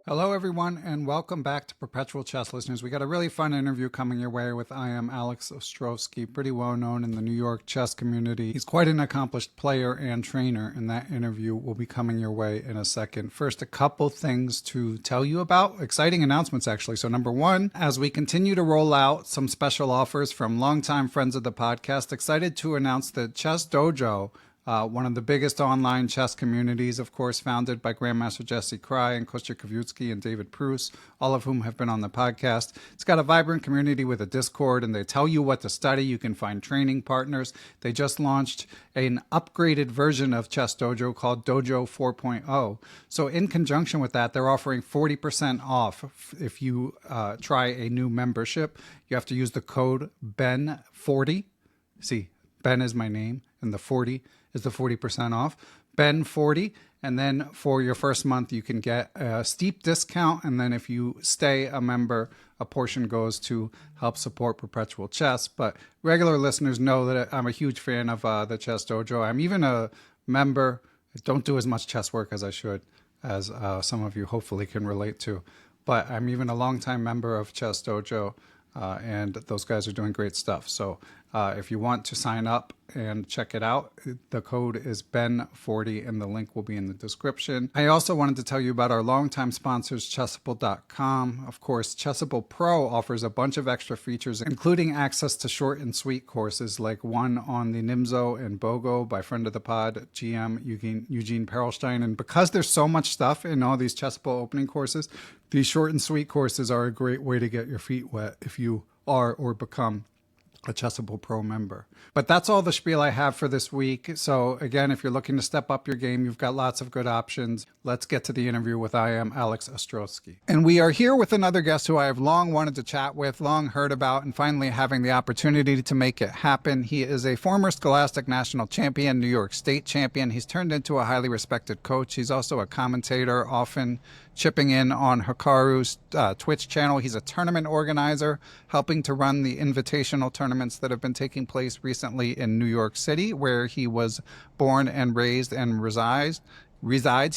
Hello, everyone, and welcome back to Perpetual Chess listeners. We got a really fun interview coming your way with IM Alex Ostrovskiy, pretty well known in the New York chess community. He's quite an accomplished player and trainer, and that interview will be coming your way in a second. First, a couple things to tell you about. Exciting announcements, actually. So number one, as we continue to roll out some special offers from longtime friends of the podcast, excited to announce that Chess Dojo, one of the biggest online chess communities, of course, founded by Grandmaster Jesse Cry and Kostya Kavutskiy and David Pruce, all of whom have been on the podcast. It's got a vibrant community with a Discord, and they tell you what to study. You can find training partners. They just launched an upgraded version of Chess Dojo called Dojo 4.0. So in conjunction with that, they're offering 40% off if you try a new membership. You have to use the code BEN40. See, Ben is my name, and the 40 is the 40% off. Ben40. And then for your first month, you can get a steep discount. And then if you stay a member, a portion goes to help support Perpetual Chess. But regular listeners know that I'm a huge fan of the Chess Dojo. I'm even a member. I don't do as much chess work as I should, as some of you hopefully can relate to. But I'm even a longtime member of Chess Dojo. And those guys are doing great stuff. So if you want to sign up and check it out, the code is BEN40 and the link will be in the description. I also wanted to tell you about our longtime sponsors, Chessable.com. Of course, Chessable Pro offers a bunch of extra features, including access to short and sweet courses like one on the Nimzo and Bogo by friend of the pod, GM Eugene Perelstein. And because there's so much stuff in all these Chessable opening courses, these short and sweet courses are a great way to get your feet wet if you are or become a Chessable Pro member. But that's all the spiel I have for this week. So again, if you're looking to step up your game, you've got lots of good options. Let's get to the interview with IM Alex Ostrovskiy. And we are here with another guest who I have long wanted to chat with, long heard about, and finally having the opportunity to make it happen. He is a former Scholastic National Champion, New York State Champion. He's turned into a highly respected coach. He's also a commentator, often chipping in on Hikaru's Twitch channel. He's a tournament organizer, helping to run the invitational tournaments that have been taking place recently in New York City, where he was born and raised and resides.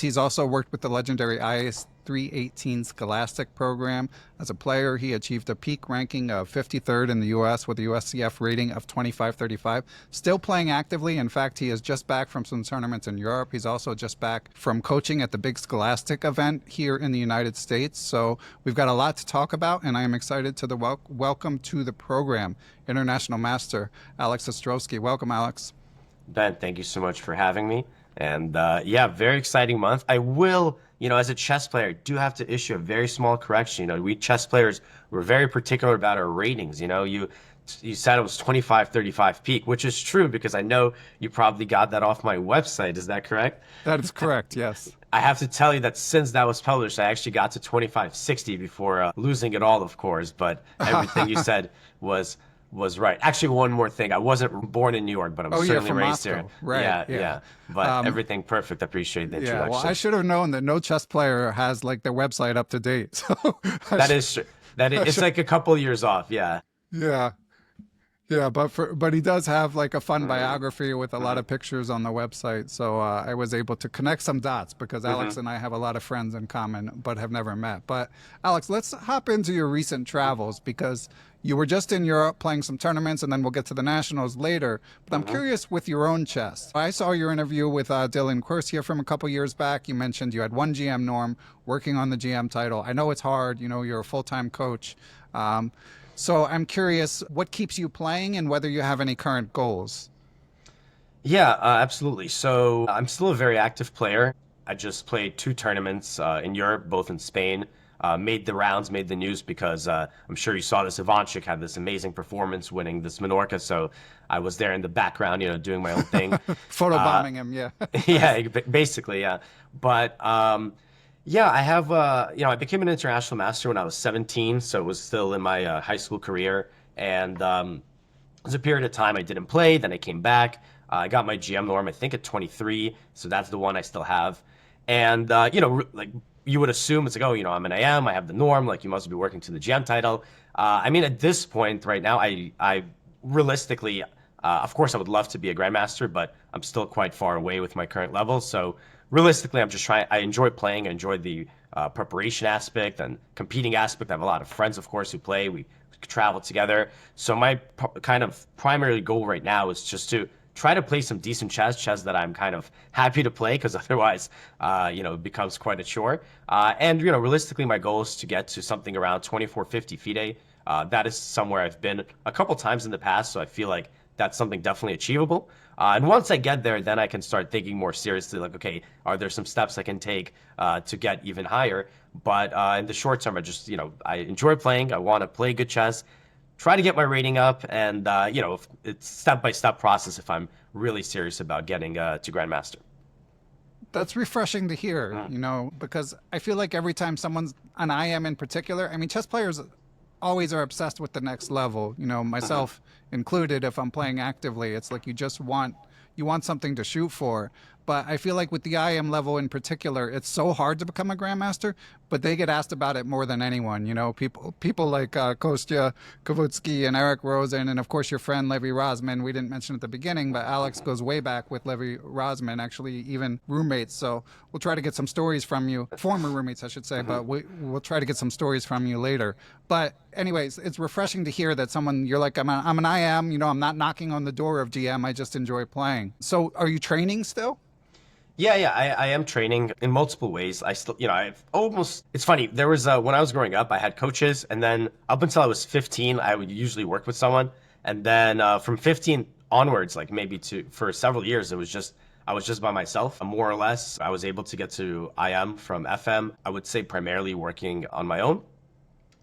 He's also worked with the legendary IS 318 Scholastic program. As a player, he achieved a peak ranking of 53rd in the U.S. with a USCF rating of 2535. Still playing actively. In fact, he is just back from some tournaments in Europe. He's also just back from coaching at the big Scholastic event here in the United States. So we've got a lot to talk about, and I am excited to welcome to the program International Master Alex Ostrovskiy. Welcome, Alex. Ben, thank you so much for having me. And yeah, very exciting month. I will, as a chess player, do have to issue a very small correction. We chess players, we're very particular about our ratings. You said it was 25-35 peak, which is true because I know you probably got that off my website. Is that correct? That is correct, yes. I have to tell you that since that was published, I actually got to 2560 before losing it all, of course. But everything you said was right. Actually, one more thing. I wasn't born in New York, but I'm certainly raised Moscow. here. Right. Yeah. But everything perfect. I appreciate the introduction. Yeah, well, I should have known that no chess player has their website up to date. So that is true. It's like a couple of years off. Yeah. Yeah, but he does have a fun biography with a lot of pictures on the website. So I was able to connect some dots because Alex and I have a lot of friends in common, but have never met. But Alex, let's hop into your recent travels because you were just in Europe playing some tournaments, and then we'll get to the nationals later. But I'm curious with your own chess. I saw your interview with Dylan Quercia from a couple years back. You mentioned you had one GM norm working on the GM title. I know it's hard. You're a full-time coach. So I'm curious, what keeps you playing and whether you have any current goals? Yeah, absolutely. So I'm still a very active player. I just played 2 tournaments in Europe, both in Spain. Made the rounds, made the news because I'm sure you saw this. Ivanchik had this amazing performance winning this Menorca. So I was there in the background, doing my own thing. Photobombing him, yeah. Yeah, basically, yeah. But yeah, I have, I became an international master when I was 17. So it was still in my high school career. And there was a period of time I didn't play. Then I came back. I got my GM norm, I think, at 23. So that's the one I still have. And, you would assume it's I'm an AM, I have the norm, you must be working to the GM title. At this point right now, I realistically, of course I would love to be a grandmaster, but I'm still quite far away with my current level. So realistically, I'm just trying. I enjoy playing. I enjoy the preparation aspect and competing aspect. I have a lot of friends, of course, who play. We travel together. So my kind of primary goal right now is just to try to play some decent chess that I'm kind of happy to play, because otherwise, it becomes quite a chore. And realistically, my goal is to get to something around 2450 FIDE. That is somewhere I've been a couple times in the past, so I feel like that's something definitely achievable. And once I get there, then I can start thinking more seriously, like, okay, are there some steps I can take to get even higher? But in the short term, I enjoy playing. I want to play good chess, try to get my rating up, and it's step-by-step process if I'm really serious about getting to Grandmaster. That's refreshing to hear, because I feel like every time someone's an IM in particular, I mean, chess players always are obsessed with the next level, myself included. If I'm playing actively, it's like you want something to shoot for. But I feel like with the IM level in particular, it's so hard to become a grandmaster, but they get asked about it more than anyone. People like Kostya Kavutsky and Eric Rosen, and of course your friend Levy Rozman. We didn't mention at the beginning, but Alex goes way back with Levy Rozman, actually even roommates. So we'll try to get some stories from you, former roommates, I should say, but we'll try to get some stories from you later. But anyways, it's refreshing to hear that you're like, I'm an IM, I'm not knocking on the door of GM, I just enjoy playing. So are you training still? Yeah, I am training in multiple ways. I still, it's funny. There was, when I was growing up, I had coaches, and then up until I was 15, I would usually work with someone. And then from 15 onwards, like maybe for several years, I was just by myself, more or less. I was able to get to IM from FM, I would say primarily working on my own.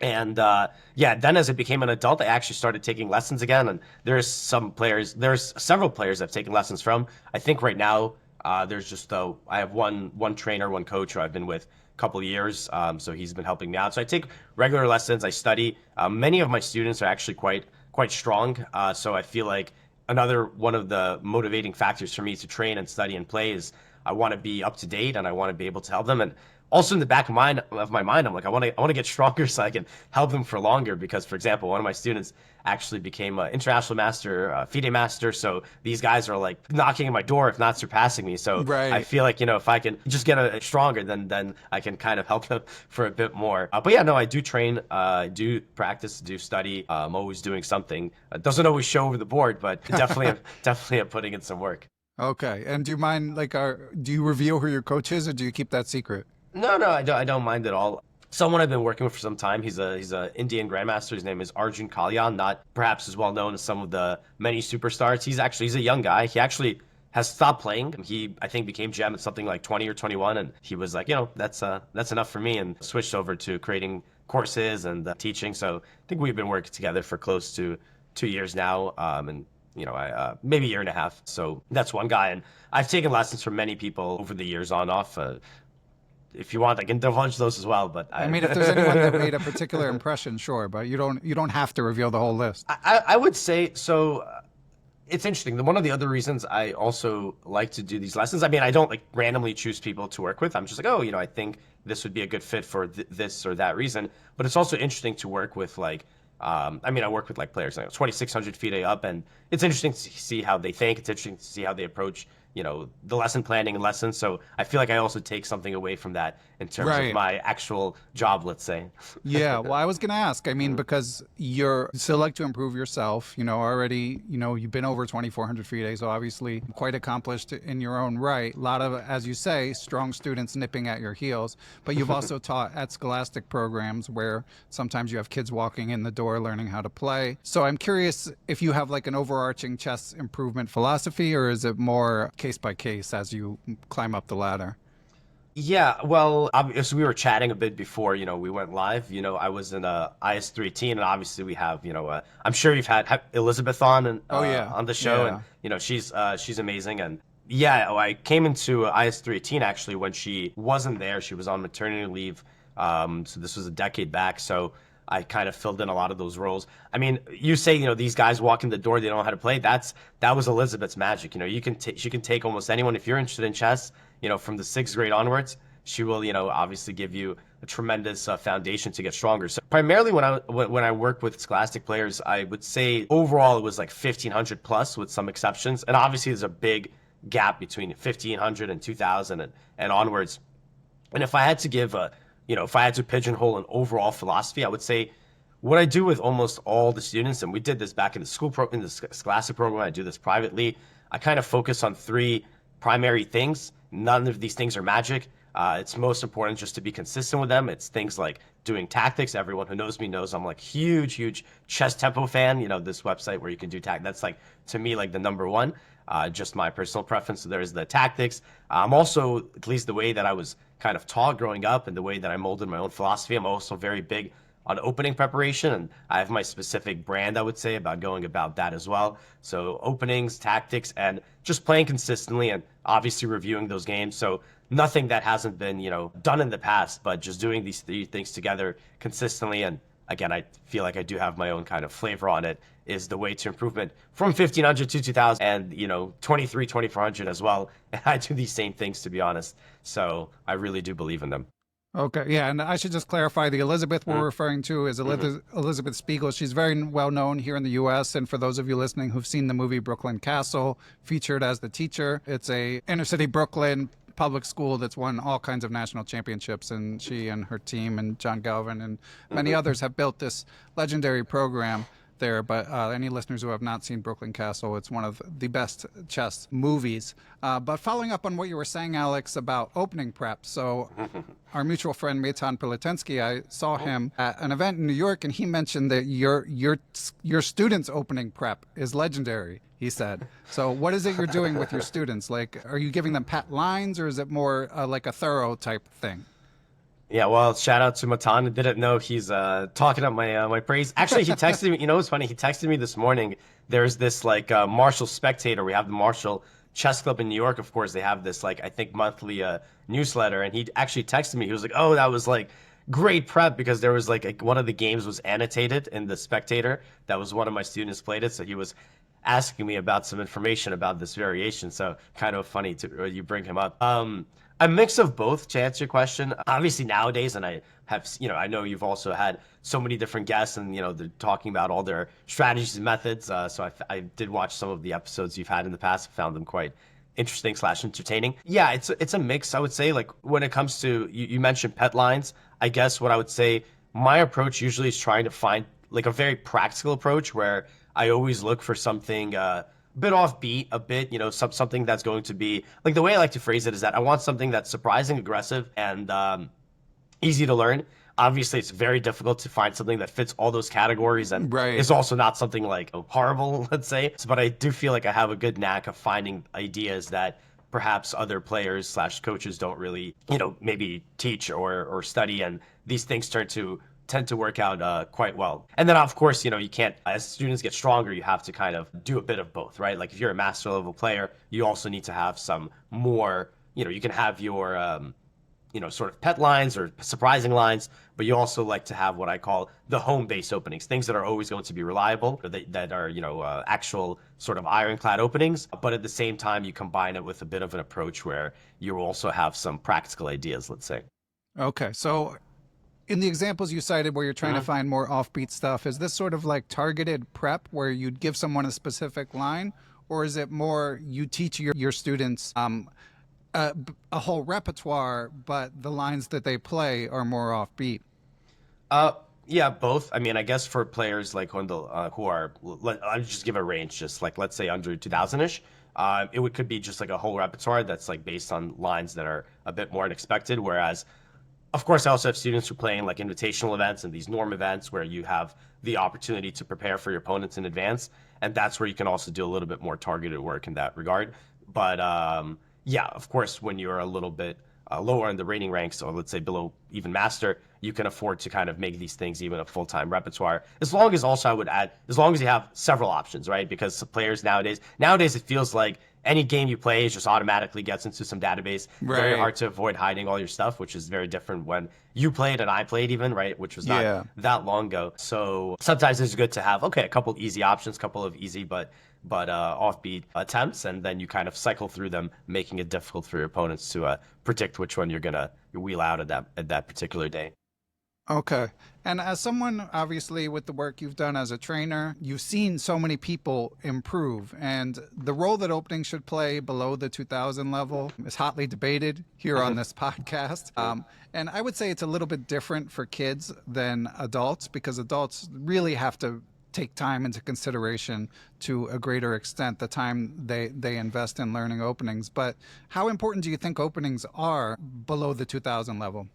And then as I became an adult, I actually started taking lessons again. And there's several players I've taken lessons from. I think right now, I have one trainer, one coach who I've been with a couple of years. So he's been helping me out. So I take regular lessons. I study. Many of my students are actually quite strong. So I feel like another one of the motivating factors for me to train and study and play is I want to be up to date and I want to be able to help them. And also in the back of my mind, I'm like, I want to get stronger so I can help them for longer. Because, for example, one of my students actually became an international master, FIDE master. So these guys are like knocking at my door, if not surpassing me. So right. I feel like, if I can just get stronger, then I can kind of help them for a bit more. But yeah, no, I do train, I do practice, do study. I'm always doing something. It doesn't always show over the board, but definitely I'm putting in some work. Okay. And do you mind, do you reveal who your coach is, or do you keep that secret? No, I don't mind at all. Someone I've been working with for some time. He's a Indian grandmaster. His name is Arjun Kalyan, not perhaps as well known as some of the many superstars. He's a young guy. He actually has stopped playing. He, I think, became GM at something like 20 or 21, and he was like, that's enough for me, and switched over to creating courses and teaching. So I think we've been working together for close to 2 years now, and maybe a year and a half. So that's one guy, and I've taken lessons from many people over the years on off. If you want, I can divulge those as well. But I mean, if there's anyone that made a particular impression, sure, but you don't have to reveal the whole list. I would say so. It's interesting. One of the other reasons I also like to do these lessons, I mean, I don't like randomly choose people to work with. I'm just like, I think this would be a good fit for this or that reason. But it's also interesting to work with I work with players 2,600 FIDE up, and it's interesting to see how they think. It's interesting to see how they approach the lesson planning and lessons. So I feel like I also take something away from that in terms of my actual job, let's say. Yeah, well, I was going to ask, I mean, because you still like to improve yourself, already, you've been over 2,400 FIDE, so obviously quite accomplished in your own right. A lot of, as you say, strong students nipping at your heels, but you've also taught at Scholastic programs where sometimes you have kids walking in the door learning how to play. So I'm curious if you have an overarching chess improvement philosophy, or is it more case by case as you climb up the ladder? Yeah, well, obviously we were chatting a bit before, we went live. I was in a IS-3 and obviously we have, I'm sure you've had Elizabeth on on the show, and she's amazing. And yeah, I came into IS-3 actually when she wasn't there. She was on maternity leave. So this was a decade back. So I kind of filled in a lot of those roles. I mean, you say, these guys walk in the door, they don't know how to play. That was Elizabeth's magic. She can take almost anyone. If you're interested in chess, from the 6th grade onwards, she will, obviously give you a tremendous foundation to get stronger. So primarily when I work with Scholastic players, I would say overall it was 1,500 plus with some exceptions. And obviously there's a big gap between 1500 and 2000 and onwards. And if I had to give if I had to pigeonhole an overall philosophy, I would say what I do with almost all the students, and we did this back in the Scholastic program, I do this privately. I kind of focus on three primary things. None of these things are magic. It's most important just to be consistent with them. It's things like doing tactics. Everyone who knows me knows I'm like huge chess tempo fan. This website where you can do that's like, to me, like the number one. Just my personal preference. So there's the tactics. I'm also, at least the way that I was kind of taught growing up and the way that I molded my own philosophy, I'm also very big on opening preparation, and I have my specific brand, I would say, about going about that as well. So openings, tactics, and just playing consistently, and obviously reviewing those games. So nothing that hasn't been, done in the past, but just doing these three things together consistently. And again, I feel like I do have my own kind of flavor on it, is the way to improvement from 1500 to 2000 and, 23, 2400 as well. And I do these same things, to be honest. So I really do believe in them. Okay, yeah, and I should just clarify, the Elizabeth we're referring to is Elizabeth Spiegel. She's very well known here in the U.S., and for those of you listening who've seen the movie Brooklyn Castle, featured as the teacher, it's a inner city Brooklyn public school that's won all kinds of national championships, and she and her team and John Galvin and many others have built this legendary program there. But any listeners who have not seen Brooklyn Castle, it's one of the best chess movies. But following up on what you were saying, Alex, about opening prep. So our mutual friend Meitan Pilatensky, I saw him at an event in New York, and he mentioned that your students' opening prep is legendary, he said. So what is it you're doing with your students? Like, are you giving them pat lines, or is it more like a thorough type thing? Yeah, well, shout out to Matan. I didn't know he's talking up my praise. Actually, he texted me. What's funny? He texted me this morning. There's this like Marshall Spectator. We have the Marshall Chess Club in New York. Of course, they have this like, I think, monthly newsletter. And he actually texted me. He was like, "Oh, that was like great prep," because there was like one of the games was annotated in the Spectator. That was one of my students played it, so he was asking me about some information about this variation. So kind of funny to you bring him up. A mix of both, to answer your question. Obviously nowadays, and I have, I know you've also had so many different guests, and they're talking about all their strategies and methods. So I did watch some of the episodes you've had in the past. Found them quite interesting / entertaining. Yeah, it's a mix, I would say. Like when it comes to you mentioned pet lines. I guess what I would say, my approach usually is trying to find like a very practical approach where I always look for something bit offbeat, a bit, something that's going to be like, the way I like to phrase it is that I want something that's surprising, aggressive, and easy to learn. Obviously, it's very difficult to find something that fits all those categories, and it's also not something like horrible, let's say. But I do feel like I have a good knack of finding ideas that perhaps other players / coaches don't really, maybe teach or study, and these things tend to work out quite well. And then, of course, you can't, as students get stronger, you have to kind of do a bit of both, right? Like if you're a master level player, you also need to have some more, you can have your, sort of pet lines or surprising lines, but you also like to have what I call the home base openings, things that are always going to be reliable, or that are, actual sort of ironclad openings. But at the same time, you combine it with a bit of an approach where you also have some practical ideas, let's say. Okay, so in the examples you cited where you're trying to find more offbeat stuff, is this sort of like targeted prep where you'd give someone a specific line, or is it more you teach your students a whole repertoire, but the lines that they play are more offbeat? Yeah, both. I mean, I guess for players like who are, I'll just give a range, just like let's say under 2000-ish. Could be just like a whole repertoire that's like based on lines that are a bit more unexpected, whereas of course, I also have students who are playing like invitational events and these norm events where you have the opportunity to prepare for your opponents in advance. And that's where you can also do a little bit more targeted work in that regard. But yeah, of course, when you're a little bit lower in the rating ranks, or let's say below even master, you can afford to kind of make these things even a full-time repertoire. As long as also I would add, as long as you have several options, right? Because players nowadays it feels like any game you play just automatically gets into some database. Right. Very hard to avoid hiding all your stuff, which is very different when you played and I played even, right? Which was not that long ago. So sometimes it's good to have, a couple easy options, couple of easy but offbeat attempts, and then you kind of cycle through them, making it difficult for your opponents to predict which one you're gonna wheel out at that particular day. Okay. And as someone, obviously, with the work you've done as a trainer, you've seen so many people improve. And the role that opening should play below the 2000 level is hotly debated here on this podcast. And I would say it's a little bit different for kids than adults because adults really have to take time into consideration to a greater extent, the time they invest in learning openings. But how important do you think openings are below the 2000 level?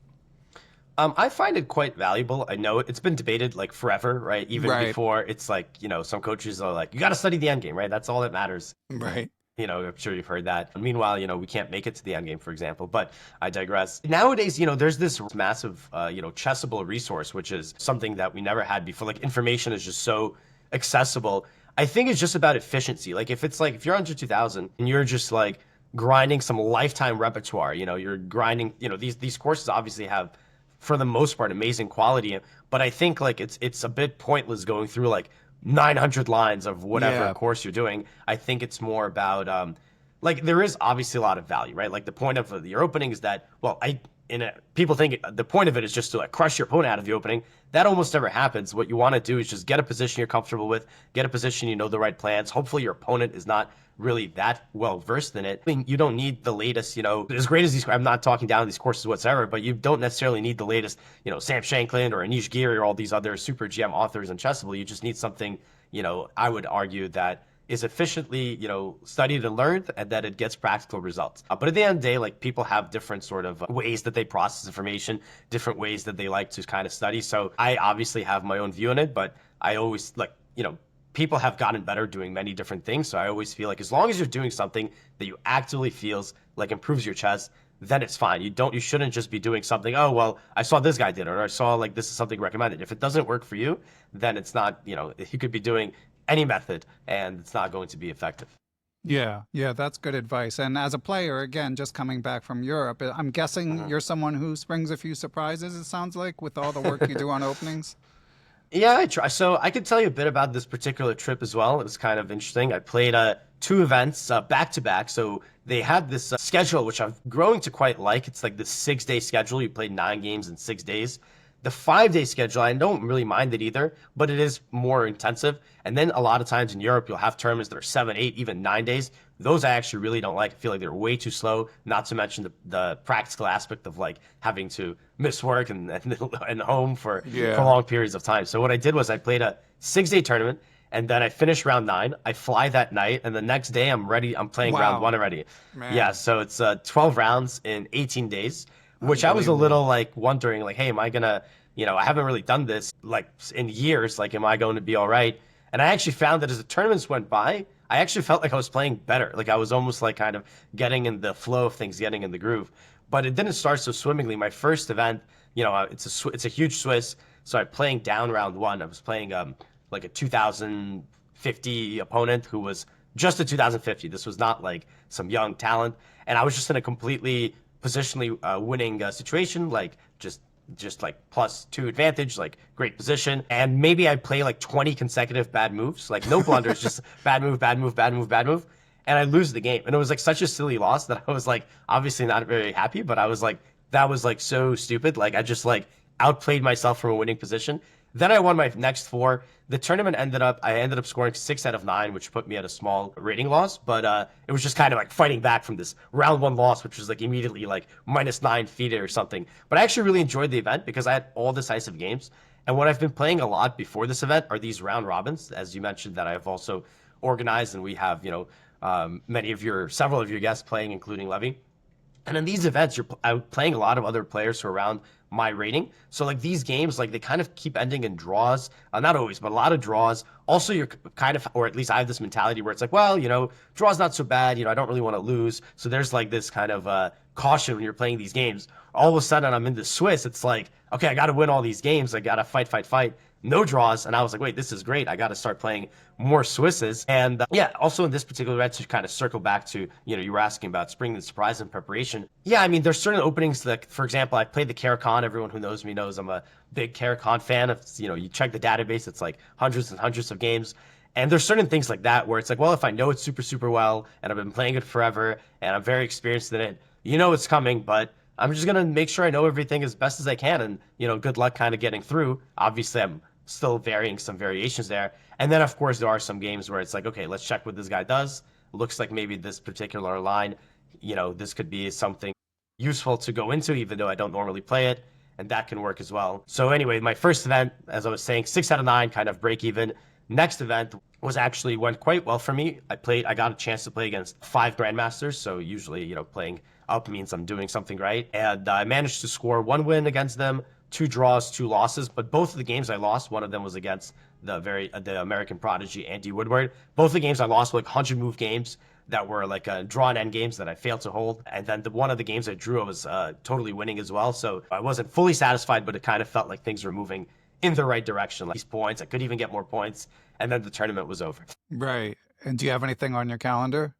I find it quite valuable. I know it's been debated like forever, right? Even Right. before it's like, some coaches are like, you got to study the end game, right? That's all that matters. Right. I'm sure you've heard that. Meanwhile, we can't make it to the end game, for example, but I digress. Nowadays, there's this massive, Chessable resource, which is something that we never had before. Like information is just so accessible. I think it's just about efficiency. Like if you're under 2000 and you're just like grinding some lifetime repertoire, you're grinding, these courses obviously have for the most part amazing quality, but I think like it's a bit pointless going through like 900 lines of whatever Yeah. course you're doing. I think it's more about like there is obviously a lot of value, right? Like the point of your opening is that, well, people think the point of it is just to like crush your opponent out of the opening. That almost never happens. What you want to do is just get a position you're comfortable with, get a position you know the right plans. Hopefully your opponent is not really that well versed in it. I mean, you don't need the latest, as great as these, I'm not talking down these courses whatsoever, but you don't necessarily need the latest, Sam Shanklin or Anish Giri or all these other super GM authors in Chessable. You just need something, I would argue that is efficiently, studied and learned and that it gets practical results. But at the end of the day, like people have different sort of ways that they process information, different ways that they like to kind of study. So I obviously have my own view on it, but I always like, people have gotten better doing many different things. So I always feel like as long as you're doing something that you actively feels like improves your chess, then it's fine. You shouldn't just be doing something, oh, well, I saw this guy did it, or I saw like this is something recommended. If it doesn't work for you, then it's not, you could be doing any method and it's not going to be effective. Yeah, yeah, that's good advice. And as a player, again, just coming back from Europe, I'm guessing you're someone who springs a few surprises, it sounds like, with all the work you do on openings. Yeah, I try. So I could tell you a bit about this particular trip as well. It was kind of interesting. I played two events back to back. So they had this schedule, which I'm growing to quite like. It's like this 6 day schedule. You played 9 games in 6 days. The 5 day schedule, I don't really mind it either, but it is more intensive. And then a lot of times in Europe, you'll have tournaments that are 7, 8, even 9 days. Those I actually really don't like. I feel like they're way too slow, not to mention the practical aspect of like having to miss work and home for Yeah. long periods of time. So what I did was I played a 6 day tournament and then I finished round 9. I fly that night and the next day I'm ready. I'm playing round Wow, 1 already. Yeah. man, So it's 12 rounds in 18 days, which I was a unbelievable. little like wondering like, hey, am I gonna, I haven't really done this like in years. Like, am I going to be all right? And I actually found that as the tournaments went by, I actually felt like I was playing better. Like I was almost like kind of getting in the flow of things, getting in the groove. But it didn't start so swimmingly. My first event, it's a huge Swiss. So I'm playing down round 1. I was playing like a 2050 opponent who was just a 2050. This was not like some young talent, and I was just in a completely positionally winning situation, like just like +2 advantage, like great position. And maybe I play like 20 consecutive bad moves, like no blunders, just bad move, bad move, bad move, bad move. And I lose the game. And it was like such a silly loss that I was like obviously not very happy, but I was like, that was like so stupid. Like I just like outplayed myself from a winning position. Then I won my next 4. The tournament I ended up scoring 6 out of 9, which put me at a small rating loss. But it was just kind of like fighting back from this round 1 loss, which was like immediately like -9 FIDE or something. But I actually really enjoyed the event because I had all decisive games. And what I've been playing a lot before this event are these round robins, as you mentioned, that I've also organized. And we have, several of your guests playing, including Levy. And in these events, I'm playing a lot of other players who are around my rating. So like these games, like they kind of keep ending in draws. Not always, but a lot of draws. Also, you're kind of, or at least I have this mentality where it's like, well, draw's not so bad. I don't really want to lose. So there's like this kind of caution when you're playing these games. All of a sudden, I'm in the Swiss. It's like, okay, I got to win all these games. I got to fight, fight, fight. No draws. And I was like, wait, this is great. I got to start playing more Swisses. And yeah, also in this particular event, to kind of circle back to, you were asking about spring and surprise and preparation. Yeah, I mean, there's certain openings that, for example, I played the Karakhan. Everyone who knows me knows I'm a big Karakhan fan. If, you check the database, it's like hundreds and hundreds of games. And there's certain things like that where it's like, well, if I know it super, super well and I've been playing it forever and I'm very experienced in it, it's coming, but I'm just gonna make sure I know everything as best as I can, and good luck kind of getting through. Obviously, I'm still varying some variations there, and then of course there are some games where it's like, okay, let's check what this guy does. Looks like maybe this particular line, this could be something useful to go into, even though I don't normally play it, and that can work as well. So anyway, my first event, as I was saying, 6 out of 9, kind of break even. Next event was actually went quite well for me. I got a chance to play against 5 grandmasters, so usually, playing up means I'm doing something right. And I managed to score 1 win against them, 2 draws, 2 losses. But both of the games I lost, one of them was against the American prodigy Andy Woodward. Both the games I lost were like 100-move games that were like drawn end games that I failed to hold. And then one of the games I drew, I was totally winning as well. So I wasn't fully satisfied, but it kind of felt like things were moving in the right direction. Like these points, I could even get more points. And then the tournament was over. Right. And do you have anything on your calendar?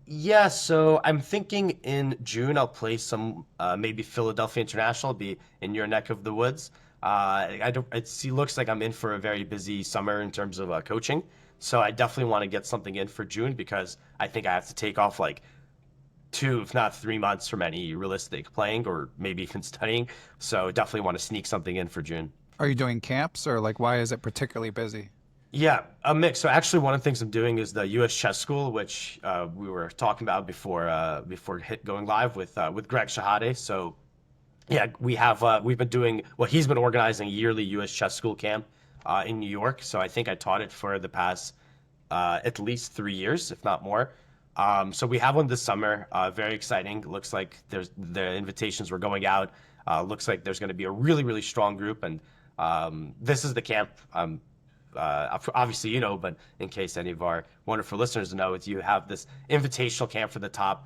Yeah, so I'm thinking in June I'll play some maybe Philadelphia International, be in your neck of the woods. I don't. Looks like I'm in for a very busy summer in terms of coaching, so I definitely want to get something in for June because I think I have to take off like 2, if not 3 months from any realistic playing or maybe even studying. So definitely want to sneak something in for June. Are you doing camps or like why is it particularly busy? Yeah, a mix. So actually, one of the things I'm doing is the U.S. Chess School, which we were talking about before going live with Greg Shahade. So yeah, we've been doing he's been organizing a yearly U.S. Chess School camp in New York. So I think I taught it for the past at least 3 years, if not more. So we have one this summer. Very exciting. Looks like the invitations were going out. Looks like there's going to be a really really strong group, and this is the camp. Obviously, but in case any of our wonderful listeners know, you have this invitational camp for the top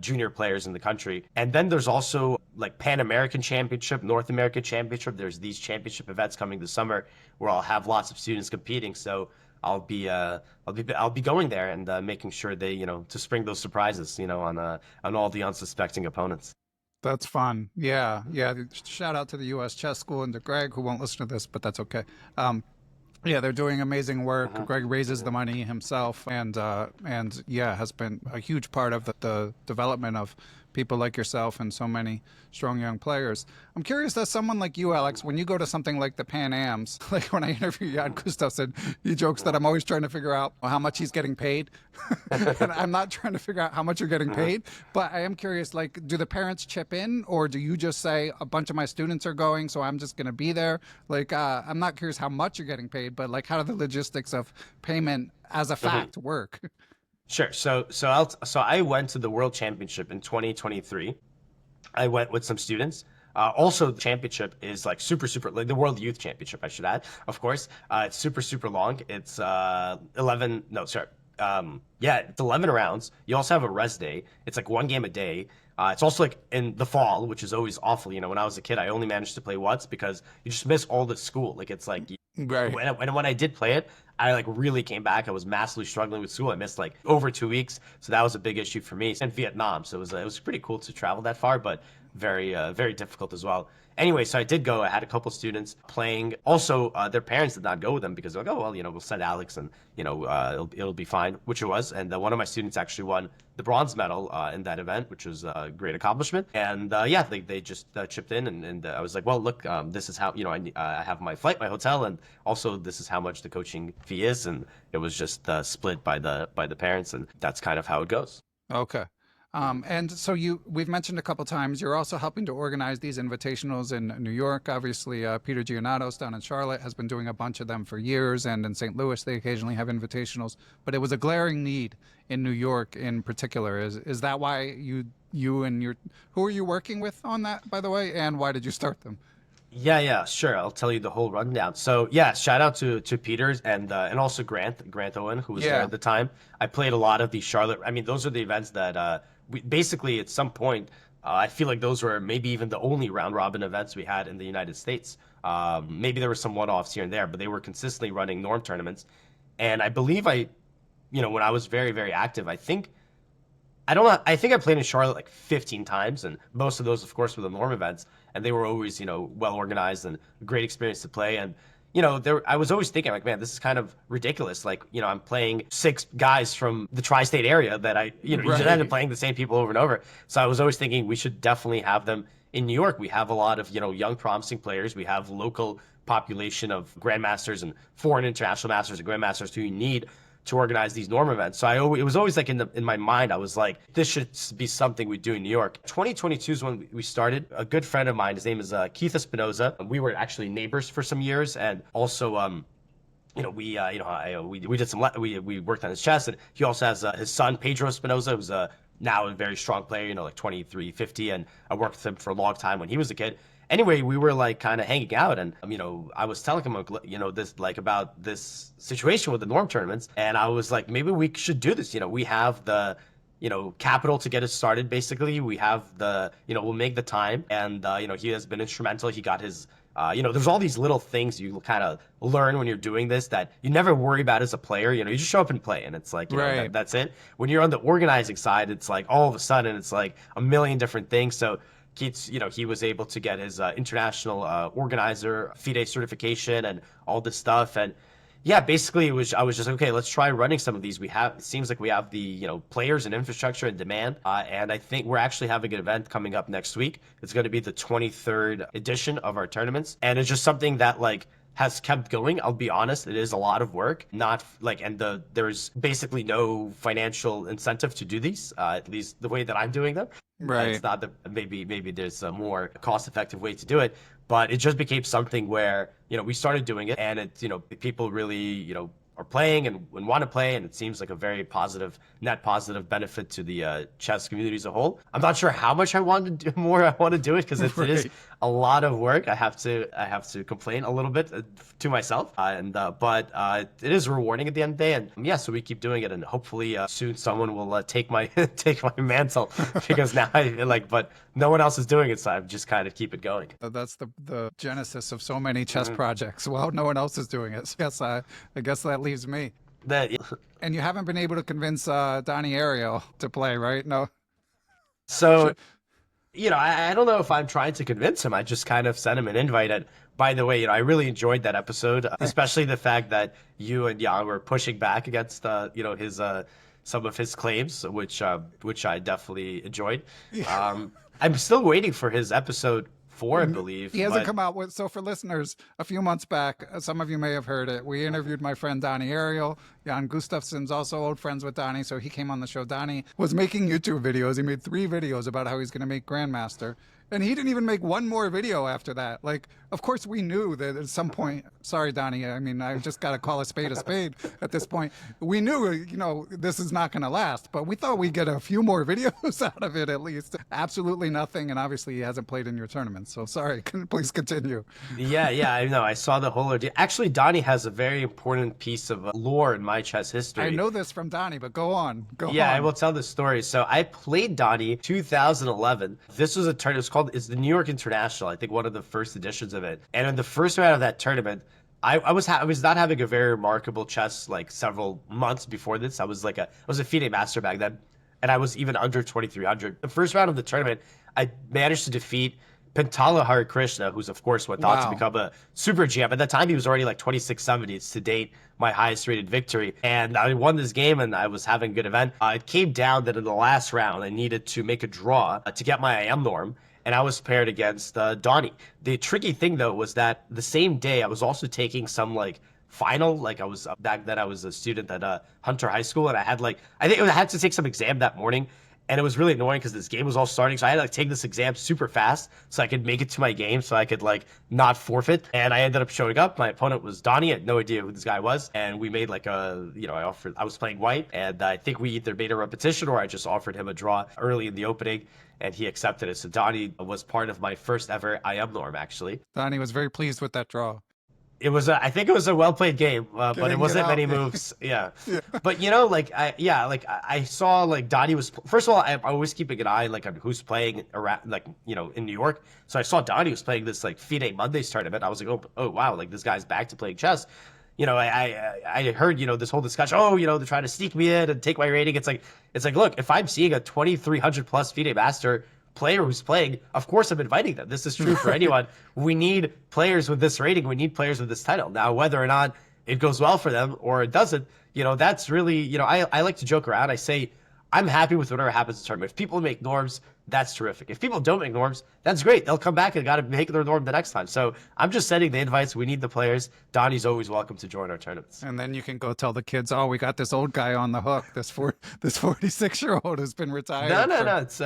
junior players in the country. And then there's also like Pan American Championship, North American Championship. There's these championship events coming this summer where I'll have lots of students competing. So I'll be going there and making sure they, to spring those surprises, on all the unsuspecting opponents. That's fun. Yeah. Yeah. Shout out to the U.S. Chess School and to Greg, who won't listen to this, but that's okay. Yeah, they're doing amazing work. Greg raises the money himself, and yeah, has been a huge part of the development of people like yourself and so many strong young players. I'm curious, as someone like you, Alex, when you go to something like the Pan Ams, like when I interview Jan Gustafsson, he jokes that I'm always trying to figure out how much he's getting paid. And I'm not trying to figure out how much you're getting paid, but I am curious, like, do the parents chip in, or do you just say a bunch of my students are going, so I'm just going to be there? Like, I'm not curious how much you're getting paid, but like, how do the logistics of payment as a fact work? Sure. So I went to the World Championship in 2023. I went with some students. Also, the championship is like super like the World Youth Championship, I should add, of course. It's super long. It's 11. No, sorry. Yeah, it's 11 rounds. You also have a rest day. It's like 1 game a day. It's also like in the fall, which is always awful. When I was a kid, I only managed to play once because you just miss all the school. Like it's like Right. when I did play it, I like really came back. I was massively struggling with school. I missed like over 2 weeks, so that was a big issue for me. And Vietnam, so it was pretty cool to travel that far, but very difficult as well. Anyway, so I did go. I had a couple students playing. Also, their parents did not go with them because they're like, oh well, we'll send Alex, and it'll be fine, which it was. And one of my students actually won the bronze medal in that event, which was a great accomplishment. And yeah, they just chipped in, and I was like, well, look, this is how I have my flight, my hotel, and also this is how much the coaching fee is, and it was just split by the parents, and that's kind of how it goes. Okay. And so we've mentioned a couple times, you're also helping to organize these invitationals in New York. Obviously, Peter Giannatos down in Charlotte has been doing a bunch of them for years, and in St. Louis, they occasionally have invitationals. But it was a glaring need in New York in particular. Is that why you and who are you working with on that, by the way, and why did you start them? Yeah, sure. I'll tell you the whole rundown. So yeah, shout out to Peters and also Grant Owen, who was there Yeah. at the time. I played a lot of the Charlotte. I mean, those are the events that we basically at some point. I feel like those were maybe even the only round robin events we had in the United States. Maybe there were some one offs here and there, but they were consistently running norm tournaments. And I believe when I was very active, I don't know. I think I played in Charlotte like 15 times, and most of those, of course, were the norm events, and they were always, well organized and a great experience to play. And I was always thinking like, man, this is kind of ridiculous. Like, I'm playing 6 guys from the tri-state area that you should end up playing the same people over and over. So I was always thinking we should definitely have them in New York. We have a lot of, young promising players. We have local population of grandmasters and foreign international masters and grandmasters who you need to organize these Norm events. So it was always like in my mind, I was like, this should be something we do in New York. 2022 is when we started. A good friend of mine, his name is Keith Espinoza. We were actually neighbors for some years, and also we did we worked on his chess, and he also has his son Pedro Espinoza, who's now a very strong player, like 2350, and I worked with him for a long time when he was a kid. Anyway, we were like kind of hanging out, and I was telling him this like about this situation with the Norm tournaments, and I was like, maybe we should do this. We have the capital to get it started. Basically, we have we'll make the time, and he has been instrumental. He got his there's all these little things you kind of learn when you're doing this that you never worry about as a player. You just show up and play, and it's like, that's it. When you're on the organizing side, it's like all of a sudden it's like a million different things. So Keats, he was able to get his international organizer FIDE certification and all this stuff. And yeah, basically I was just, okay, let's try running some of these. It seems like we have the, players and infrastructure and demand. And I think we're actually having an event coming up next week. It's going to be the 23rd edition of our tournaments. And it's just something that has kept going. I'll be honest, it is a lot of work. There's basically no financial incentive to do these, at least the way that I'm doing them. Right. It's not that maybe there's a more cost-effective way to do it, but it just became something where we started doing it, and it's people really are playing and want to play, and it seems like a very net positive benefit to the chess community as a whole. I'm not sure how much I want to do it because it is a lot of work. I have to complain a little bit to myself, but it is rewarding at the end of the day, and so we keep doing it, and hopefully soon someone will take my mantle because now but no one else is doing it, so I just kind of keep it going. That's the genesis of so many chess projects. Well, no one else is doing it. Yes, I guess that leaves me. And you haven't been able to convince Donny Ariel to play, right? No. So, I don't know if I'm trying to convince him. I just kind of sent him an invite. And by the way, I really enjoyed that episode, especially the fact that you and Jan were pushing back against, his some of his claims, which I definitely enjoyed. I'm still waiting for his episode 4, I believe. He hasn't come out with. So for listeners, a few months back, some of you may have heard it. We interviewed my friend Donny Ariel. Jan Gustafsson's also old friends with Donny, so he came on the show. Donny was making YouTube videos. He made 3 videos about how he's going to make Grandmaster. And he didn't even make one more video after that. Of course, we knew that at some point, sorry, Donny, I mean, I just got to call a spade at this point. We knew, this is not going to last, but we thought we'd get a few more videos out of it at least. Absolutely nothing. And obviously, he hasn't played in your tournament. So sorry, please continue. Yeah, I know. I saw the whole ordeal. Actually, Donny has a very important piece of lore in my chess history. I know this from Donny, but go on. Yeah, I will tell the story. So I played Donny 2011. This was a tournament. It's the New York International, I think one of the first editions of it. And in the first round of that tournament, I was not having a very remarkable chess several months before this. I was a FIDE master back then, and I was even under 2300. The first round of the tournament, I managed to defeat Pintala Harikrishna, who's of course thought to become a super GM. At that time, he was already 2670. It's to date my highest rated victory. And I won this game, and I was having a good event. It came down that in the last round, I needed to make a draw to get my IM norm. And I was paired against Donny. The tricky thing, though, was that the same day I was also taking some final. I was back then I was a student at Hunter High School, and I had to take some exam that morning, and it was really annoying because this game was all starting. So I had to take this exam super fast so I could make it to my game, so I could not forfeit. And I ended up showing up. My opponent was Donny. I had no idea who this guy was, and we made I was playing white, and I think we either made a repetition or I just offered him a draw early in the opening, and he accepted it. So Donny was part of my first ever IM norm, actually. Donny was very pleased with that draw. I think it was a well-played game, but it wasn't many moves. Yeah. But, I saw, Donny was, first of all, I'm always keeping an eye, on who's playing around, in New York. So I saw Donny was playing this, FIDE Mondays tournament. I was like, oh, wow, this guy's back to playing chess. I heard, this whole discussion, they're trying to sneak me in and take my rating. It's like, look, if I'm seeing a 2300 plus FIDE master player who's playing, of course I'm inviting them. This is true for anyone. We need players with this rating. We need players with this title. Now, whether or not it goes well for them or it doesn't, that's really, I like to joke around. I say, I'm happy with whatever happens in the tournament. If people make norms, that's terrific. If people don't make norms, that's great. They'll come back and got to make their norm the next time. So I'm just sending the invites. We need the players. Donny's always welcome to join our tournaments. And then you can go tell the kids, oh, we got this old guy on the hook. This 46-year-old has been retired. No. It's,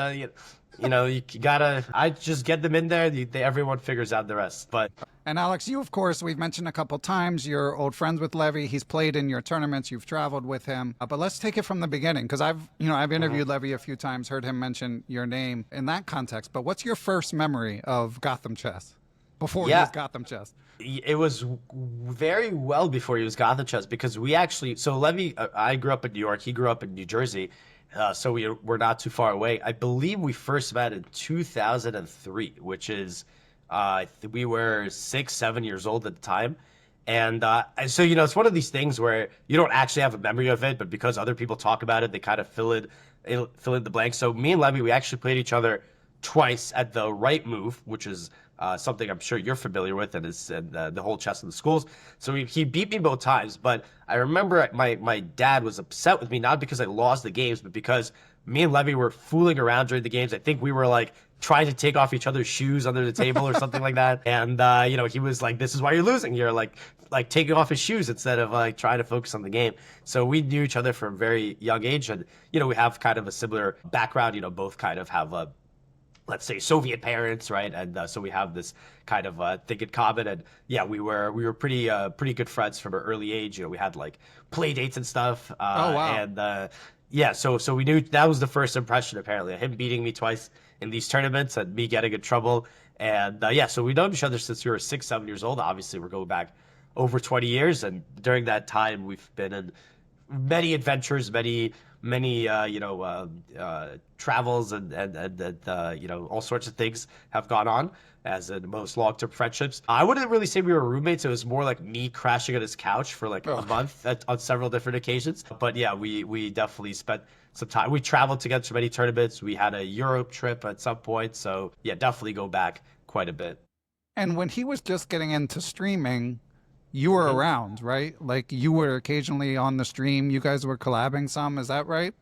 you gotta, I just get them in there. Everyone figures out the rest. But And Alex, you, of course, we've mentioned a couple times, you're old friends with Levy. He's played in your tournaments. You've traveled with him. But let's take it from the beginning, because I've interviewed Levy a few times, heard him mention your name in that context. But what's your first memory of Gotham Chess before he was Gotham Chess? It was very well before he was Gotham Chess, because so Levy, I grew up in New York. He grew up in New Jersey. So we're not too far away. I believe we first met in 2003, which is, we were 6-7 years old at the time. And so, it's one of these things where you don't actually have a memory of it, but because other people talk about it, they kind of fill in the blank. So me and Levy, we actually played each other twice at the Right Move, which is something I'm sure you're familiar with, and is the whole chess in the schools. So he beat me both times, but I remember my dad was upset with me, not because I lost the games, but because me and Levy were fooling around during the games. I think we were like trying to take off each other's shoes under the table or something like that. And he was like, "This is why you're losing. You're like taking off his shoes instead of like trying to focus on the game." So we knew each other from a very young age, and we have kind of a similar background. Both kind of have a, let's say, Soviet parents, right? And so we have this kind of thing in common. And yeah, we were pretty good friends from an early age. We had like play dates and stuff. Oh wow! And yeah, so we knew that was the first impression. Apparently, him beating me twice in these tournaments and me getting in trouble. And yeah, so we've known each other since we were 6-7 years old. Obviously, we're going back over 20 years, and during that time, we've been in many adventures, many travels, and all sorts of things have gone on, as in most long-term friendships. I wouldn't really say we were roommates. It was more like me crashing on his couch for like a month on several different occasions. But yeah, we definitely spent some time. We traveled together to many tournaments. We had a Europe trip at some point. So yeah, definitely go back quite a bit. And when he was just getting into streaming, you were around, right? Like you were occasionally on the stream. You guys were collabing some. Is that right?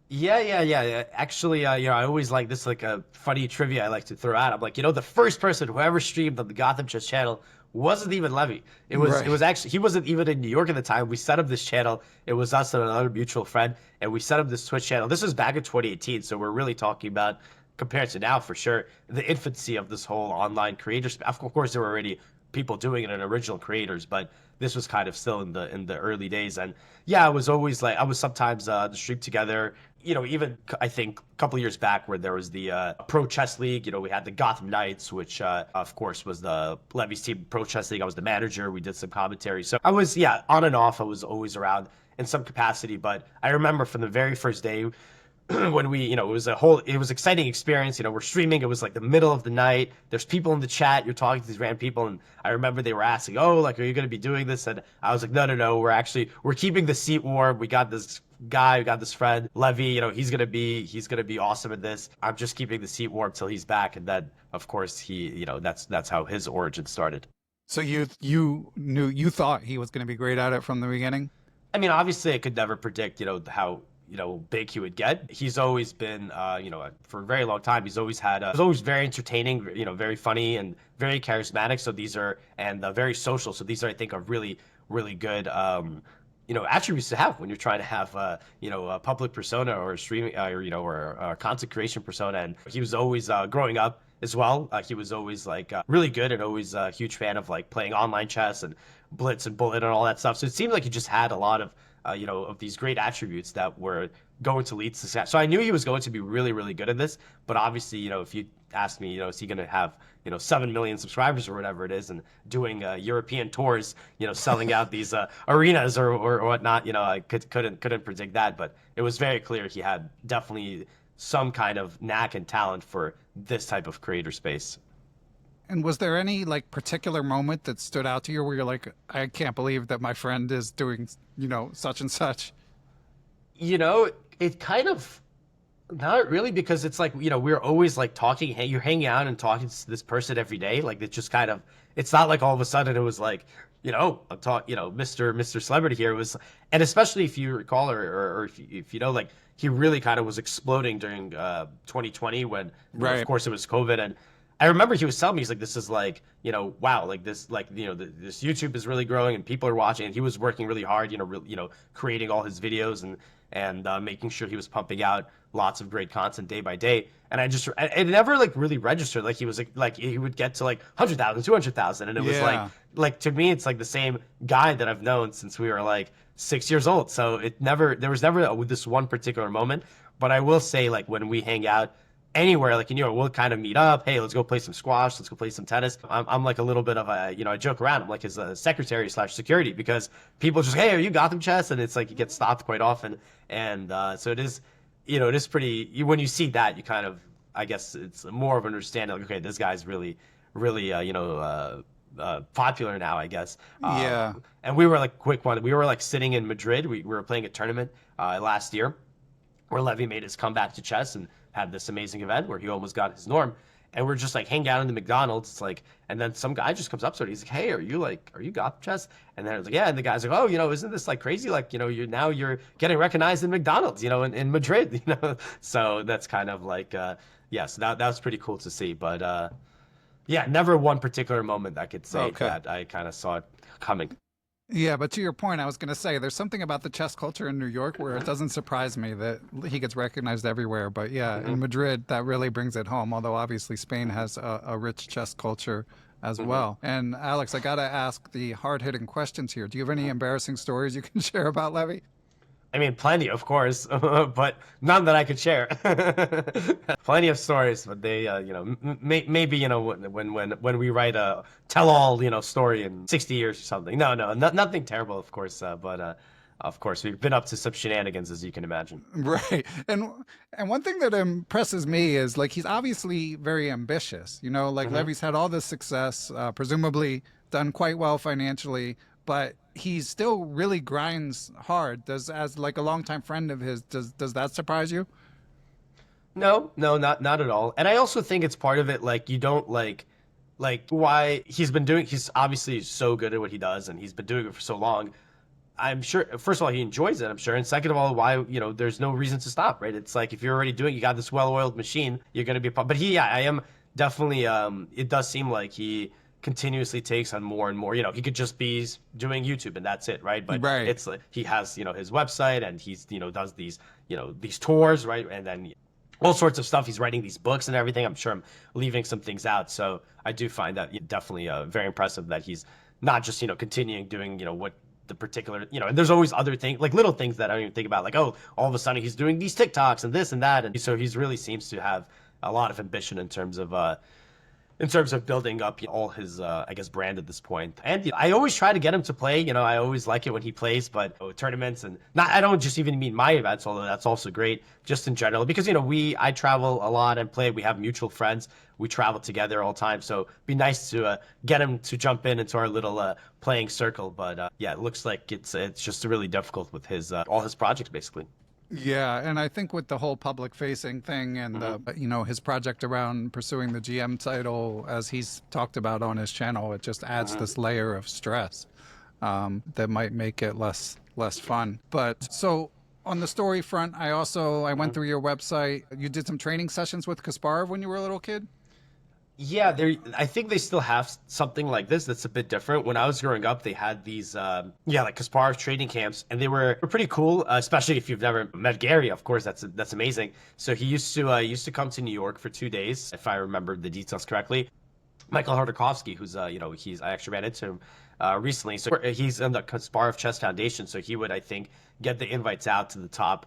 Yeah. Actually, I always like this, like a funny trivia I like to throw out. I'm like, the first person who ever streamed on the Gotham Chess channel wasn't even Levy. It was actually, he wasn't even in New York at the time. We set up this channel. It was us and another mutual friend, and we set up this Twitch channel. This was back in 2018, so we're really talking about, compared to now for sure, the infancy of this whole online creators. Of course, there were already people doing it and original creators, but this was kind of still in the early days. And yeah, I was always like, I was sometimes the stream together, even I think a couple of years back where there was the Pro Chess League. We had the Gotham Knights, which of course was the Levy's team Pro Chess League. I was the manager. We did some commentary. So I was, on and off. I was always around in some capacity. But I remember from the very first day when we, it was exciting experience. We're streaming. It was like the middle of the night. There's people in the chat. You're talking to these random people. And I remember they were asking, "Oh, like, are you going to be doing this?" And I was like, no. We're keeping the seat warm. We got this guy, we got this friend, Levy, he's going to be awesome at this. I'm just keeping the seat warm till he's back. And then of course he, that's how his origin started. So you thought he was going to be great at it from the beginning? I mean, obviously I could never predict, how big he would get. He's always been, for a very long time, he's always very entertaining, very funny and very charismatic. So and very social. So these are, I think, are really, really good, attributes to have when you're trying to have, a public persona or a streaming, or a content creation persona. And he was always, growing up as well, he was always like really good, and always a huge fan of like playing online chess and Blitz and Bullet and all that stuff. So it seemed like he just had a lot of, of these great attributes that were going to lead to success. So I knew he was going to be really, really good at this. But obviously, if you asked me, is he going to have, 7 million subscribers or whatever it is, and doing European tours, selling out these arenas or whatnot, I couldn't predict that. But it was very clear he had definitely some kind of knack and talent for this type of creator space. And was there any like particular moment that stood out to you where you're like, I can't believe that my friend is doing, such and such? It kind of Not really, because it's like, we're always like talking, hey, you're hanging out and talking to this person every day. Like it's just kind of, it's not like all of a sudden it was like, I'm talking, Mr. Celebrity here was, and especially if you recall, or if you know, like he really kind of was exploding during 2020 when, of Right. course it was COVID. And I remember he was telling me, he's like, this is like, wow, like this, like, this YouTube is really growing and people are watching. And he was working really hard, creating all his videos and making sure he was pumping out lots of great content day by day. And it never like really registered. Like he was like he would get to like 100,000, 200,000. And it was Yeah. like to me, it's like the same guy that I've known since we were like 6 years old. So there was never this one particular moment. But I will say, like when we hang out anywhere, like in New York, we'll kind of meet up. Hey, let's go play some squash. Let's go play some tennis. I'm like a little bit of a, I joke around. I'm like his secretary / security, because people just, hey, are you Gotham Chess? And it's like you get stopped quite often. And so it is, it is pretty, when you see that, you kind of, I guess it's more of an understanding, like, okay, this guy's really, really, popular now, I guess. Yeah. And we were like, quick one, we were like sitting in Madrid. We were playing a tournament last year where Levy made his comeback to chess and had this amazing event where he almost got his norm. And we're just like hanging out in the McDonald's. It's like, and then some guy just comes up to it. He's like, hey, are you Gotham Chess? And then I was like, yeah. And the guy's like, oh, isn't this like crazy? Like, you're getting recognized in McDonald's, in Madrid, So that's kind of like, yes, that was pretty cool to see. But yeah, never one particular moment I could say Okay. that I kind of saw it coming. Yeah, but to your point, I was going to say there's something about the chess culture in New York where it doesn't surprise me that he gets recognized everywhere. But yeah, in Madrid, that really brings it home. Although obviously Spain has a rich chess culture as well. And Alex, I got to ask the hard-hitting questions here. Do you have any embarrassing stories you can share about Levy? I mean, plenty, of course, but none that I could share. Plenty of stories, but they, maybe, when we write a tell-all, story in 60 years or something. No, nothing terrible, of course, but of course, we've been up to some shenanigans, as you can imagine. Right. And one thing that impresses me is like he's obviously very ambitious. Like Levy's had all this success, presumably done quite well financially, but he still really grinds hard. As like a longtime friend of his, does that surprise you? No, not at all. And I also think it's part of it, like you don't like why he's obviously so good at what he does and he's been doing it for so long. I'm sure, first of all, he enjoys it, I'm sure. And second of all, why, there's no reason to stop, right? It's like if you're already doing, you got this well-oiled machine, you're going to be, but I am definitely, it does seem like he continuously takes on more and more, he could just be doing YouTube and that's it, right? But Right. it's like he has, his website and he's, does these, these tours, right? And then all sorts of stuff. He's writing these books and everything. I'm sure I'm leaving some things out. So I do find that definitely very impressive that he's not just, continuing doing, what the particular, and there's always other things, like little things that I don't even think about, like, oh, all of a sudden he's doing these TikToks and this and that. And so he's really seems to have a lot of ambition in terms of building up all his, I guess, brand at this point. And I always try to get him to play. I always like it when he plays, but tournaments and not, I don't just even mean my events, although that's also great, just in general, because, I travel a lot and play. We have mutual friends. We travel together all the time. So it'd be nice to get him to jump into our little playing circle. But yeah, it looks like it's just really difficult with his all his projects, basically. Yeah, and I think with the whole public facing thing and his project around pursuing the GM title, as he's talked about on his channel, it just adds this layer of stress that might make it less fun. But so on the story front, I went through your website. You did some training sessions with Kasparov when you were a little kid? Yeah, I think they still have something like this that's a bit different. When I was growing up, they had these, like Kasparov training camps, and they were pretty cool, especially if you've never met Gary. Of course, that's amazing. So he used to come to New York for 2 days, if I remember the details correctly. Michael Hardakovsky, who's I actually ran into him recently. So he's in the Kasparov Chess Foundation, so he would, I think, get the invites out to the top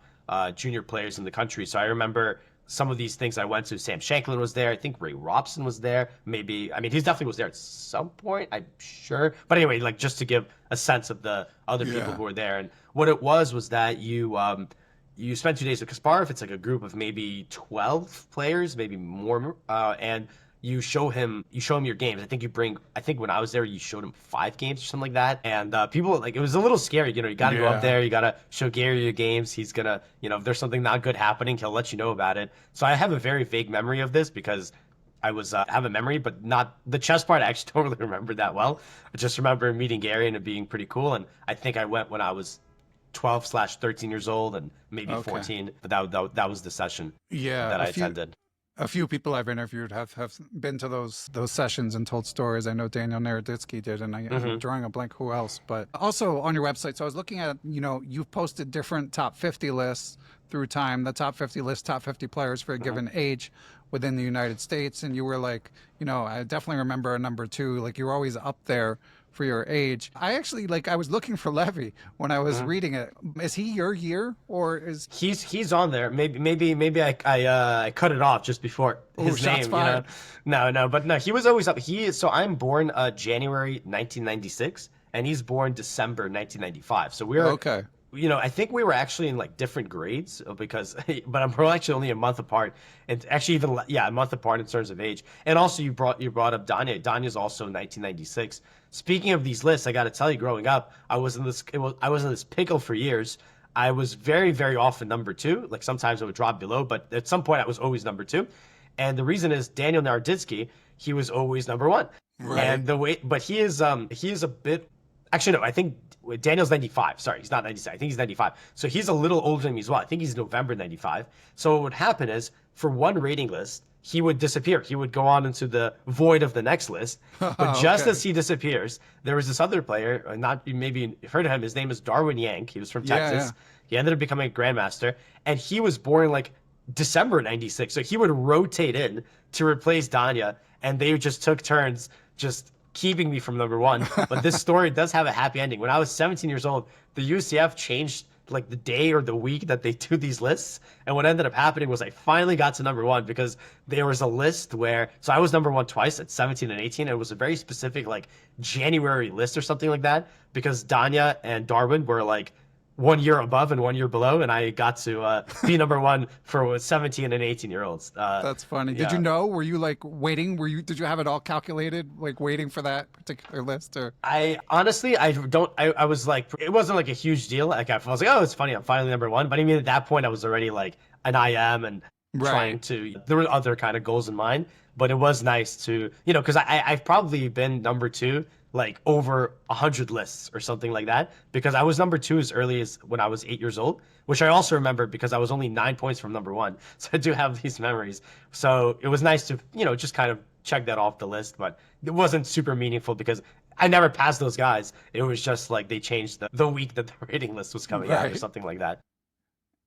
junior players in the country. So I remember some of these things I went to. Sam Shanklin was there. I think Ray Robson was there. Maybe, I mean, he definitely was there at some point, I'm sure. But anyway, like just to give a sense of the other people who were there. And what it was that you spend 2 days with Kasparov. It's like a group of maybe 12 players, maybe more. And you show him your games. I think when I was there, you showed him 5 games or something like that. And people, like, it was a little scary. You know, you got to go up there, you got to show Gary your games. He's gonna, you know, if there's something not good happening, he'll let you know about it. So I have a very vague memory of this because I was have a memory, but not the chess part. I actually don't really remember that well. I just remember meeting Gary and it being pretty cool. And I think I went when I was 12/13 years old and maybe 14. But that was the session that I attended. A few people I've interviewed have been to those sessions and told stories. I know Daniel Naroditsky did, and I'm drawing a blank who else. But also on your website, so I was looking at, you know, you've posted different top 50 lists through time, the top 50 list, top 50 players for a given age within the United States. And you were like, you know, I definitely remember a number 2, like you were always up there for your age. I actually, like, I was looking for Levy when I was reading it. Is he your year, or is he's on there? Maybe I cut it off just before his name. Fired. You know? No, but no, he was always up. So I'm born January 1996, and he's born December 1995. So we're okay. You know, I think we were actually in like different grades because, but we're actually only a month apart, and actually even a month apart in terms of age. And also, you brought up Donny. Donny's also 1996. Speaking of these lists, I got to tell you, growing up, I was in this pickle for years. I was very, very often number 2. Like sometimes I would drop below, but at some point I was always number 2. And the reason is Daniel Naroditsky, he was always number 1. Right. And but he is a bit. Actually, no, I think Daniel's 95. Sorry, he's not 96. I think he's 95. So he's a little older than me as well. I think he's November 95. So what would happen is, for one rating list, he would disappear. He would go on into the void of the next list. But just as he disappears, there was this other player, maybe you heard of him. His name is Darwin Yank. He was from Texas. Yeah. He ended up becoming a grandmaster. And he was born like December 96. So he would rotate in to replace Danya. And they just took turns just keeping me from number 1. But this story does have a happy ending. When I was 17 years old, the USCF changed like the day or the week that they do these lists. And what ended up happening was I finally got to number 1 because there was a list where, so I was number 1 twice at 17 and 18. And it was a very specific like January list or something like that, because Danya and Darwin were like 1 year above and 1 year below, and I got to be number 1 for 17 and 18-year-olds. That's funny. Did you know? Were you like waiting? Did you have it all calculated, like waiting for that particular list? Or I honestly, I was like, it wasn't like a huge deal. Like I was like, oh, it's funny, I'm finally number 1. But I mean, at that point, I was already like an IM and trying to. There were other kind of goals in mind, but it was nice to, you know, because I've probably been number 2. Like over 100 lists or something like that, because I was number 2 as early as when I was 8 years old, which I also remember because I was only 9 points from number 1. So I do have these memories. So it was nice to, you know, just kind of check that off the list, but it wasn't super meaningful because I never passed those guys. It was just like they changed the week that the rating list was coming out or something like that.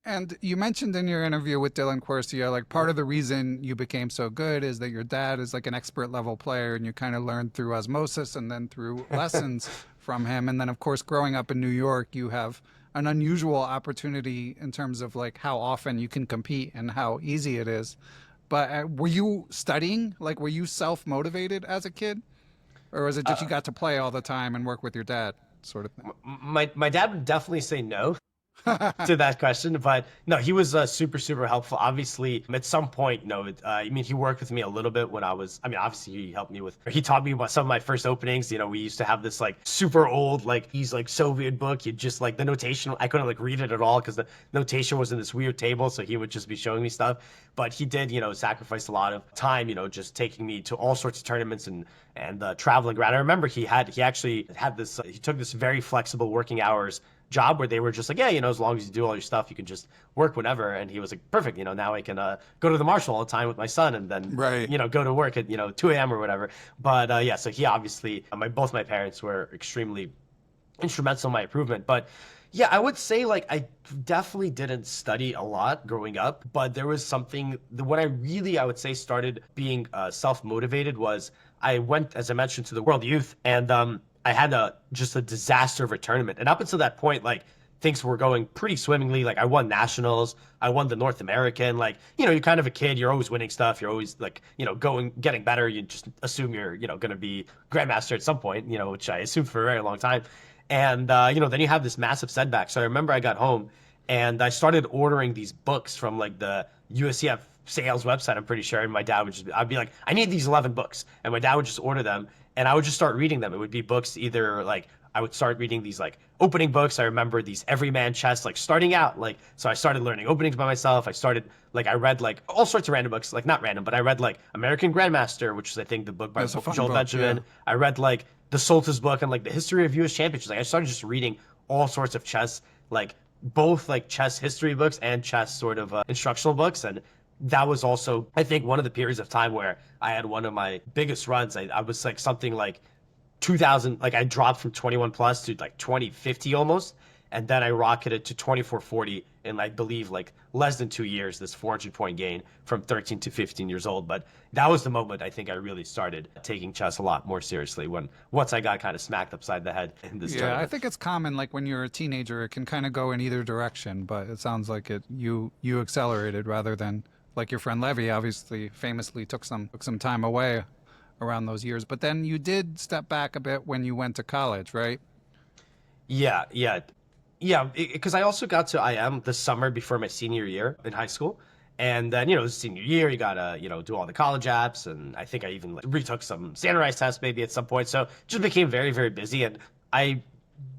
And you mentioned in your interview with Dylan Quercia, like part of the reason you became so good is that your dad is like an expert level player, and you kind of learned through osmosis and then through lessons from him. And then, of course, growing up in New York, you have an unusual opportunity in terms of like how often you can compete and how easy it is. But were you studying? Like, were you self-motivated as a kid? Or was it just you got to play all the time and work with your dad sort of thing? My dad would definitely say no to that question, but no, he was super helpful. Obviously, at some point, I mean, he worked with me a little bit when obviously he helped me he taught me about some of my first openings. You know, we used to have this like super old, like he's like Soviet book. You just like the notation, I couldn't like read it at all because the notation was in this weird table. So he would just be showing me stuff, but he did, sacrifice a lot of time, just taking me to all sorts of tournaments and traveling around. I remember he actually had this, he took this very flexible working hours job where they were just like, yeah, as long as you do all your stuff, you can just work whenever. And he was like, perfect, now I can go to the Marshall all the time with my son and then, go to work at, 2 a.m. or whatever. But so he obviously, both my parents were extremely instrumental in my improvement. But yeah, I would say like I definitely didn't study a lot growing up, but there was something, when I would say started being self-motivated was I went, as I mentioned, to the World Youth, and I had just a disaster of a tournament. And up until that point, like things were going pretty swimmingly. Like I won nationals, I won the North American. Like, you're kind of a kid, you're always winning stuff. You're always like, getting better. You just assume you're, going to be grandmaster at some point, which I assumed for a very long time. And, then you have this massive setback. So I remember I got home and I started ordering these books from like the USCF sales website, I'm pretty sure. And my dad would just, I'd be like, I need these 11 books. And my dad would just order them and I would just start reading them. It would be books either like, I would start reading these like opening books. I remember these Everyman Chess, like starting out, like, so I started learning openings by myself. I read like all sorts of random books, like not random, but I read like American Grandmaster, which is I think the book by Joel Benjamin. Yeah. I read like the Soltis book and like the history of US championships. Like I started just reading all sorts of chess, like both like chess history books and chess sort of instructional books. And that was also, I think, one of the periods of time where I had one of my biggest runs. I was like something like 2000, like I dropped from 21 plus to like 2050 almost. And then I rocketed to 2440 in, I believe, like less than 2 years, this 400-point gain from 13 to 15 years old. But that was the moment I think I really started taking chess a lot more seriously once I got kind of smacked upside the head in this tournament. I think it's common, like when you're a teenager, it can kind of go in either direction, but it sounds like you accelerated rather than like your friend Levy obviously famously took some time away around those years. But then you did step back a bit when you went to college, right? Yeah, because I also got to IM the summer before my senior year in high school. And then, the senior year, you gotta, do all the college apps. And I think I even like retook some standardized tests maybe at some point. So it just became very, very busy. And I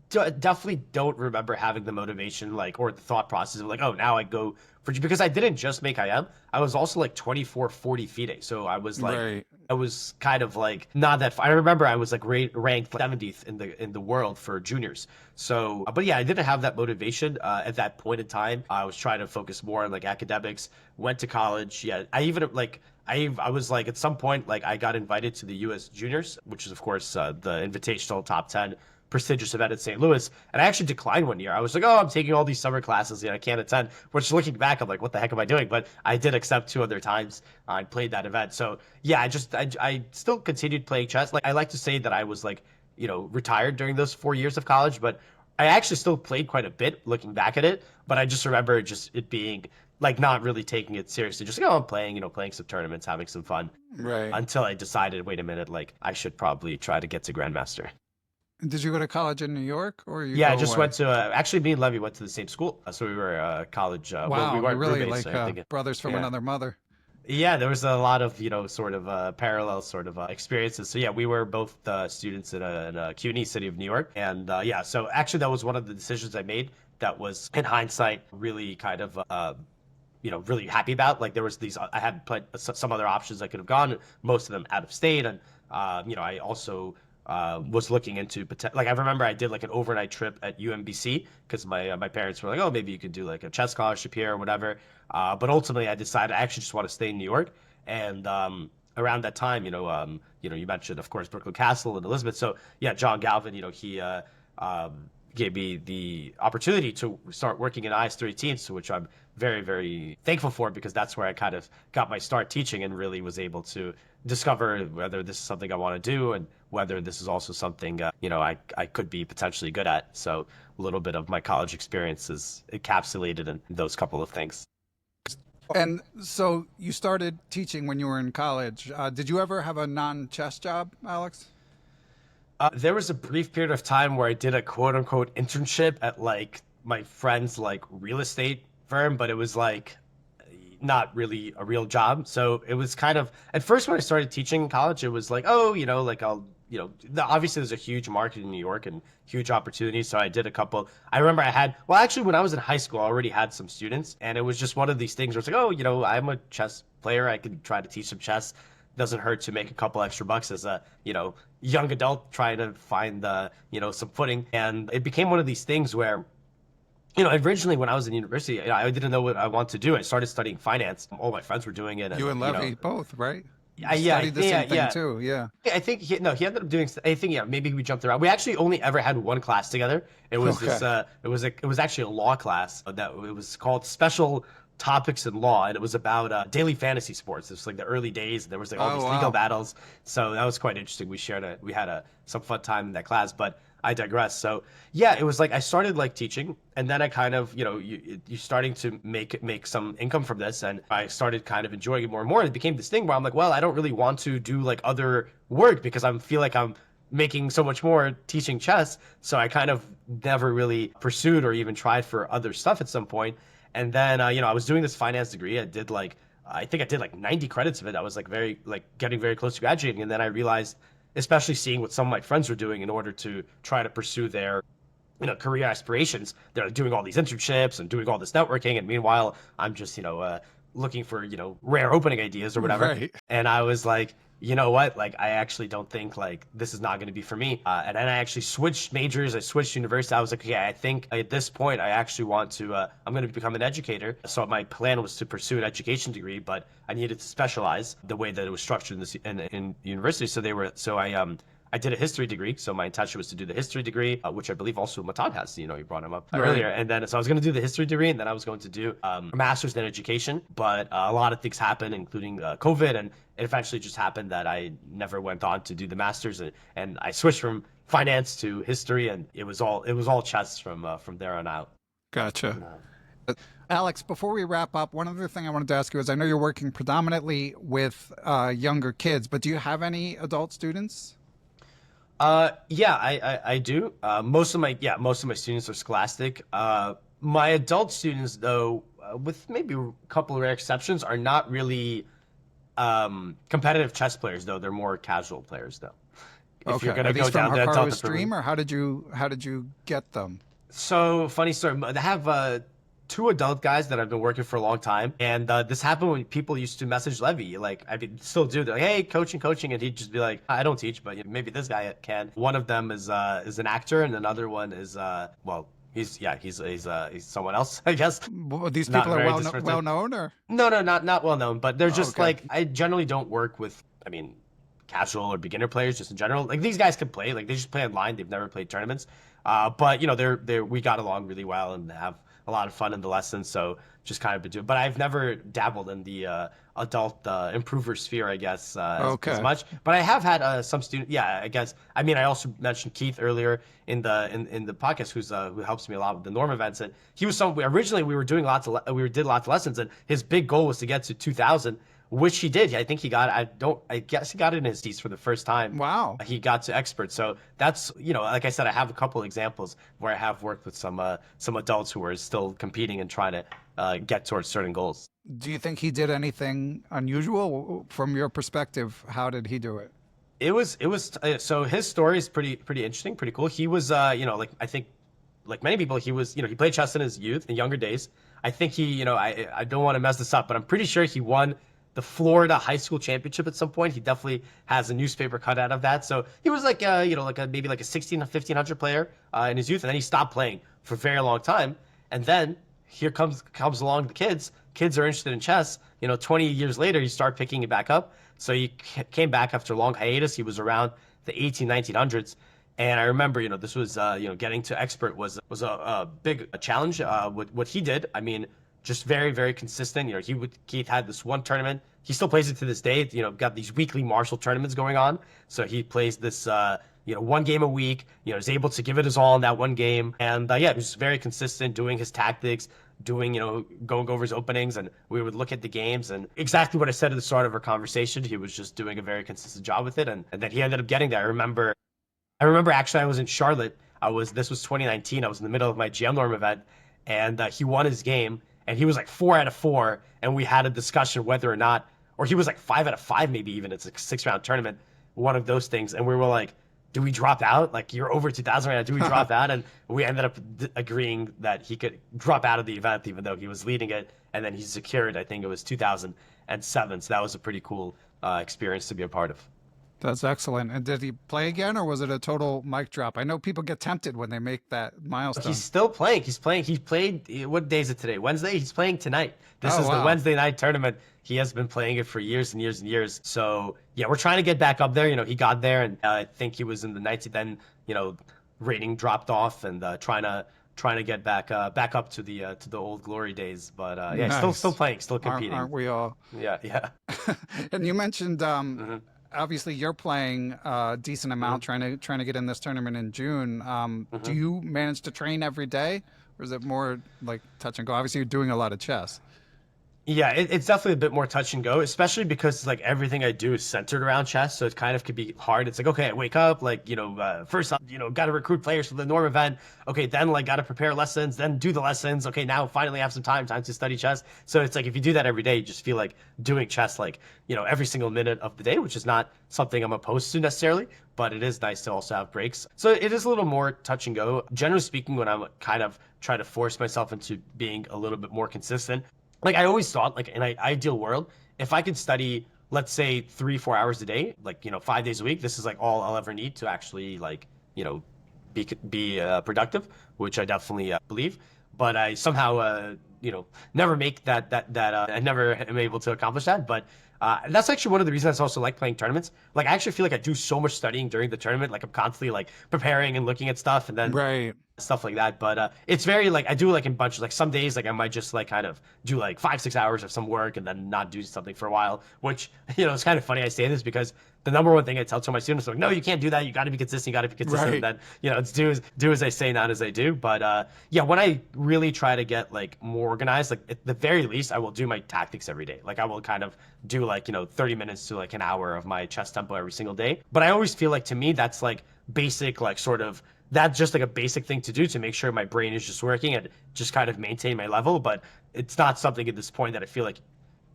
definitely don't remember having the motivation, like, or the thought process of like, oh, now I go because I didn't just make IM. I was also like 2440 FIDE. So I was like, right. I was kind of like not that far. I remember I was like ranked 70th in the world for juniors. So, but yeah, I didn't have that motivation at that point in time. I was trying to focus more on like academics, went to college. Yeah. I even like, I was like at some point, like I got invited to the US juniors, which is of course the invitational top 10 prestigious event in St. Louis. And I actually declined one year. I was like, oh, I'm taking all these summer classes and I can't attend, which looking back, I'm like, what the heck am I doing? But I did accept 2 other times. I played that event. So yeah, I still continued playing chess. Like I like to say that I was like, retired during those 4 years of college, but I actually still played quite a bit looking back at it. But I just remember just it being like not really taking it seriously. Just like, oh, I'm playing, playing some tournaments, having some fun. Right. Until I decided, wait a minute, like I should probably try to get to Grandmaster. Did you go to college in New York, or I just went to actually me and Levy went to the same school, so we were college. Wow, well, we weren't really roommates, like brothers from another mother. Yeah, there was a lot of sort of parallel sort of experiences. So yeah, we were both students in a CUNY, city of New York, and so actually that was one of the decisions I made that was in hindsight really kind of really happy about. Like there was I had some other options I could have gone, most of them out of state, and I also was looking into like I remember I did like an overnight trip at UMBC because my parents were like, oh, maybe you could do like a chess scholarship here or whatever. But ultimately I decided I actually just want to stay in New York. And around that time, you mentioned of course Brooklyn Castle and Elizabeth. So yeah, John Galvin, he gave me the opportunity to start working in IS-318, so which I'm very, very thankful for because that's where I kind of got my start teaching and really was able to discover whether this is something I want to do and whether this is also something, I could be potentially good at. So a little bit of my college experience is encapsulated in those couple of things. And so you started teaching when you were in college. Did you ever have a non-chess job, Alex? There was a brief period of time where I did a quote unquote internship at like my friend's like real estate firm, but it was like not really a real job. So it was kind of, at first when I started teaching in college, it was like, oh, like I'll, obviously there's a huge market in New York and huge opportunities. So I did a couple, I remember actually when I was in high school, I already had some students and it was just one of these things where it's like, oh, I'm a chess player. I could try to teach some chess. Doesn't hurt to make a couple extra bucks as a, young adult trying to find the, some footing. And it became one of these things where, originally when I was in university, I didn't know what I wanted to do. I started studying finance. All my friends were doing it. And, you and Levy both, right? Studied the same thing too, yeah. I think he ended up doing. I think maybe we jumped around. We actually only ever had one class together. It was it was actually a law class that it was called Special Topics in Law, and it was about daily fantasy sports. It was like the early days. There was like all these legal battles, so that was quite interesting. We had some fun time in that class, but I digress. So yeah, it was like I started like teaching, and then I kind of you starting to make some income from this, and I started kind of enjoying it more and more. And it became this thing where I'm like, well, I don't really want to do like other work because I feel like I'm making so much more teaching chess. So I kind of never really pursued or even tried for other stuff at some point. And then, I was doing this finance degree. I did like I think I did like 90 credits of it. I was like getting very close to graduating. And then I realized, especially seeing what some of my friends were doing in order to try to pursue their career aspirations, they're doing all these internships and doing all this networking. And meanwhile, I'm just, looking for, rare opening ideas or whatever. Right. And I was like, you know what? Like, I actually don't think like this is not going to be for me. And then I actually switched majors. I switched university. I was like, okay, I think at this point, I actually want to, I'm going to become an educator. So my plan was to pursue an education degree, but I needed to specialize the way that it was structured in university. So I did a history degree, so my intention was to do the history degree, which I believe also Matan has. You brought him up earlier, and then so I was going to do the history degree, and then I was going to do a master's in education. But a lot of things happened, including COVID, and it eventually just happened that I never went on to do the master's, and I switched from finance to history, and it was all chess from there on out. Gotcha. Alex, before we wrap up, one other thing I wanted to ask you is I know you're working predominantly with younger kids, but do you have any adult students? Yeah, I do. Most of my students are Scholastic. My adult students, though, with maybe a couple of rare exceptions, are not really competitive chess players. Though they're more casual players, though. If you're gonna go down that Hikaru's stream, or how did you get them? So funny story. I have two adult guys that I've been working for a long time, and this happened when people used to message Levy. Like I still do. They're like, "Hey, coaching," and he'd just be like, "I don't teach, but maybe this guy can." One of them is an actor, and another one is he's someone else, I guess. Well, these people are well known, or no, not well known, but they're just like, I generally don't work with, casual or beginner players just in general. Like these guys can play, like they just play online. They've never played tournaments, but we got along really well and have a lot of fun in the lessons. So just kind of been doing, but I've never dabbled in the adult improver sphere, I guess, as much. But I have had some students. Yeah, I guess. I also mentioned Keith earlier in the podcast, who helps me a lot with the Norm events. And he was originally we did lots of lessons, and his big goal was to get to 2,000. Which he did. I think he got. I guess he got it in his teeth for the first time. Wow. He got to expert. So that's, like I said, I have a couple examples where I have worked with some adults who are still competing and trying to get towards certain goals. Do you think he did anything unusual from your perspective? How did he do it? It was so his story is pretty interesting, pretty cool. He was like I think like many people, he was, he played chess in his youth, in younger days. I think he, I don't want to mess this up, but I'm pretty sure he won the Florida high school championship at some point. He definitely has a newspaper cut out of that. So he was like, maybe like a 1,500 player in his youth. And then he stopped playing for a very long time. And then here comes along the kids. Kids are interested in chess. 20 years later, you start picking it back up. So he came back after a long hiatus. He was around the 1900s. And I remember, this was, getting to expert was a big challenge. What he did, just very, very consistent. Keith had this one tournament. He still plays it to this day. Got these weekly Marshall tournaments going on. So he plays this, one game a week. Is able to give it his all in that one game. And he was very consistent, doing his tactics, doing, going over his openings, and we would look at the games. And exactly what I said at the start of our conversation, he was just doing a very consistent job with it. And then he ended up getting there. I remember actually I was in Charlotte. This was 2019. I was in the middle of my GM Norm event, and he won his game. And he was like 4 out of 4, and we had a discussion whether or not, or he was like 5 out of 5, maybe even. It's a 6-round tournament, one of those things. And we were like, do we drop out? Like, you're over 2,000 right now. Do we drop out? And we ended up agreeing that he could drop out of the event, even though he was leading it. And then he secured, I think it was 2007. So that was a pretty cool experience to be a part of. That's excellent. And did he play again, or was it a total mic drop? I know people get tempted when they make that milestone. He's still playing. He played, what day is it today? Wednesday? He's playing tonight. This is the Wednesday night tournament. He has been playing it for years and years and years. So, yeah, we're trying to get back up there. He got there, and I think he was in the 90s. Then, rating dropped off, and trying to get back up to the old glory days. But yeah, nice. still playing, still competing. Aren't we all? Yeah. And you mentioned obviously you're playing a decent amount, trying to get in this tournament in June. Do you manage to train every day, or is it more like touch and go? Obviously, you're doing a lot of chess. Yeah, it's definitely a bit more touch and go, especially because like everything I do is centered around chess, so it kind of could be hard. It's like, okay, I wake up, like, first up, got to recruit players for the Norm event. Okay, then like got to prepare lessons, then do the lessons. Okay, now finally have some time to study chess. So it's like if you do that every day, you just feel like doing chess like, every single minute of the day, which is not something I'm opposed to necessarily, but it is nice to also have breaks. So it is a little more touch and go. Generally speaking, when I'm kind of trying to force myself into being a little bit more consistent, like I always thought, like in an ideal world, if I could study, let's say 3, 4 hours a day, like 5 days a week, this is like all I'll ever need to actually like be productive, which I definitely believe. But I somehow never make that I never am able to accomplish that. But that's actually one of the reasons I also like playing tournaments. Like I actually feel like I do so much studying during the tournament. Like I'm constantly like preparing and looking at stuff, and then Right. stuff like that. But it's very like I do like in bunches. Like some days, like I might just like kind of do like 5, 6 hours of some work and then not do something for a while. Which it's kind of funny I say this because the number one thing I tell to my students is like, no, you can't do that. You got to be consistent. You got to be consistent. Right. And then it's do as I say, not as I do. But yeah, when I really try to get like more organized, like at the very least, I will do my tactics every day. Like I will kind of do like 30 minutes to like an hour of my chess tempo every single day. But I always feel like to me that's like basic, like sort of that's just like a basic thing to do to make sure my brain is just working and just kind of maintain my level. But it's not something at this point that I feel like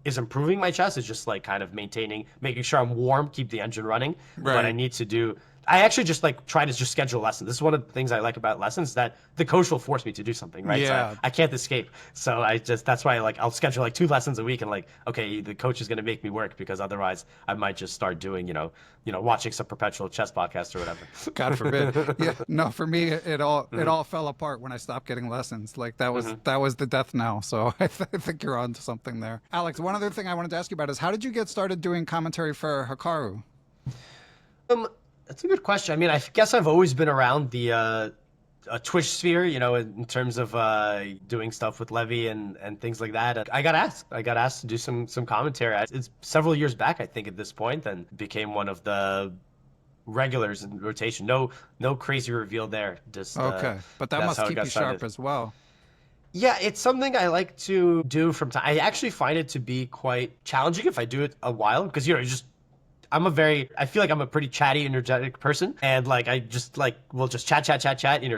is improving my chess. It's just like kind of making sure I'm warm, keep the engine running. Right. But I actually just like try to just schedule lessons. This is one of the things I like about lessons, that the coach will force me to do something, right? Yeah. So I can't escape. So that's why I'll schedule like 2 lessons a week and like, okay, the coach is going to make me work because otherwise I might just start doing, watching some perpetual chess podcast or whatever. God forbid. Yeah. No, for me, it all fell apart when I stopped getting lessons. Like that was the death knell. So I think you're onto something there. Alex, one other thing I wanted to ask you about is how did you get started doing commentary for Hikaru? That's a good question. I mean, I guess I've always been around the Twitch sphere, in terms of doing stuff with Levy and things like that. I got asked to do some commentary. It's several years back, I think, at this point, and became one of the regulars in rotation. No crazy reveal there. Just Okay, but that must keep you sharp as well. Yeah, it's something I like to do from time. I actually find it to be quite challenging if I do it a while because I feel like I'm a pretty chatty, energetic person, and like I just like will just chat,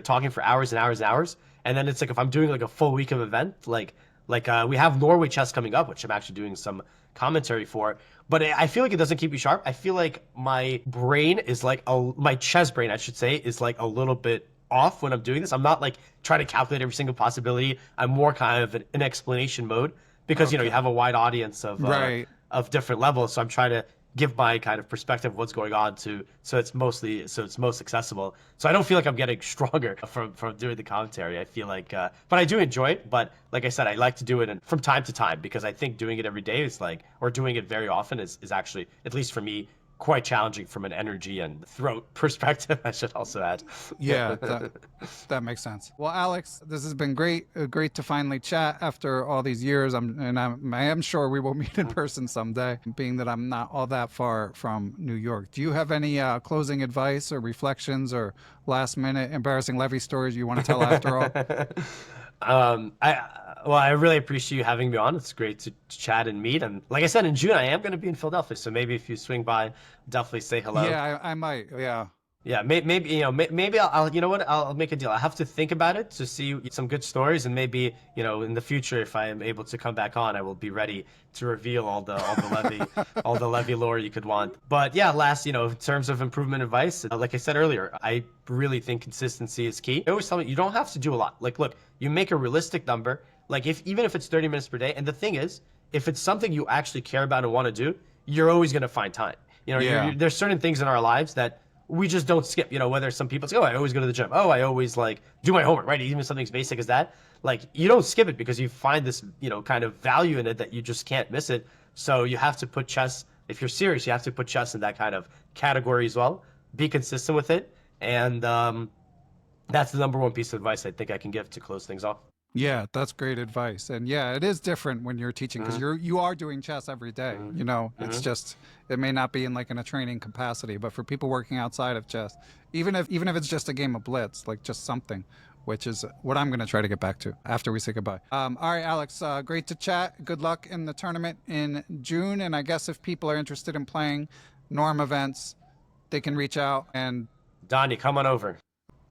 talking for hours and hours and hours. And then it's like if I'm doing like a full week of event, like we have Norway chess coming up, which I'm actually doing some commentary for. But I feel like it doesn't keep me sharp. I feel like my brain is my chess brain, I should say, is like a little bit off when I'm doing this. I'm not like trying to calculate every single possibility. I'm more kind of in explanation mode because you have a wide audience of of different levels. So I'm trying to give my kind of perspective of what's going on so it's most accessible. So I don't feel like I'm getting stronger from doing the commentary. I feel like but I do enjoy it. But like I said, I like to do it from time to time because I think doing it every day is or doing it very often is actually, at least for me, quite challenging from an energy and throat perspective, I should also add. Yeah, that makes sense. Well, Alex, this has been great to finally chat after all these years. I am sure we will meet in person someday, being that I'm not all that far from New York. Do you have any closing advice or reflections or last minute embarrassing Levy stories you want to tell after all? I really appreciate you having me on. It's great to chat and meet. And like I said, in June, I am going to be in Philadelphia. So maybe if you swing by, definitely say hello. Yeah, I might. Yeah. Yeah, maybe maybe I'll make a deal. I have to think about it to see some good stories, and maybe in the future, if I am able to come back on, I will be ready to reveal all the Levy all the Levy lore you could want. But yeah, last in terms of improvement advice, like I said earlier, I really think consistency is key. I always tell me you don't have to do a lot. Like, look, you make a realistic number. Like even if it's 30 minutes per day, and the thing is, if it's something you actually care about and want to do, you're always going to find time. There's certain things in our lives that we just don't skip, whether some people say, oh, I always go to the gym. Oh, I always do my homework, right? Even something as basic as that, you don't skip it because you find this, kind of value in it that you just can't miss it. So you have to put chess, if you're serious, you have to put chess in that kind of category as well. Be consistent with it. And that's the number one piece of advice I think I can give to close things off. Yeah, that's great advice. And yeah, it is different when you're teaching because you are doing chess every day. It's just, it may not be in a training capacity, but for people working outside of chess, even if it's just a game of blitz, just something which is what I'm going to try to get back to after we say goodbye. All right, Alex, great to chat. Good luck in the tournament in June. And I guess if people are interested in playing Norm events, they can reach out. And Donny, come on over.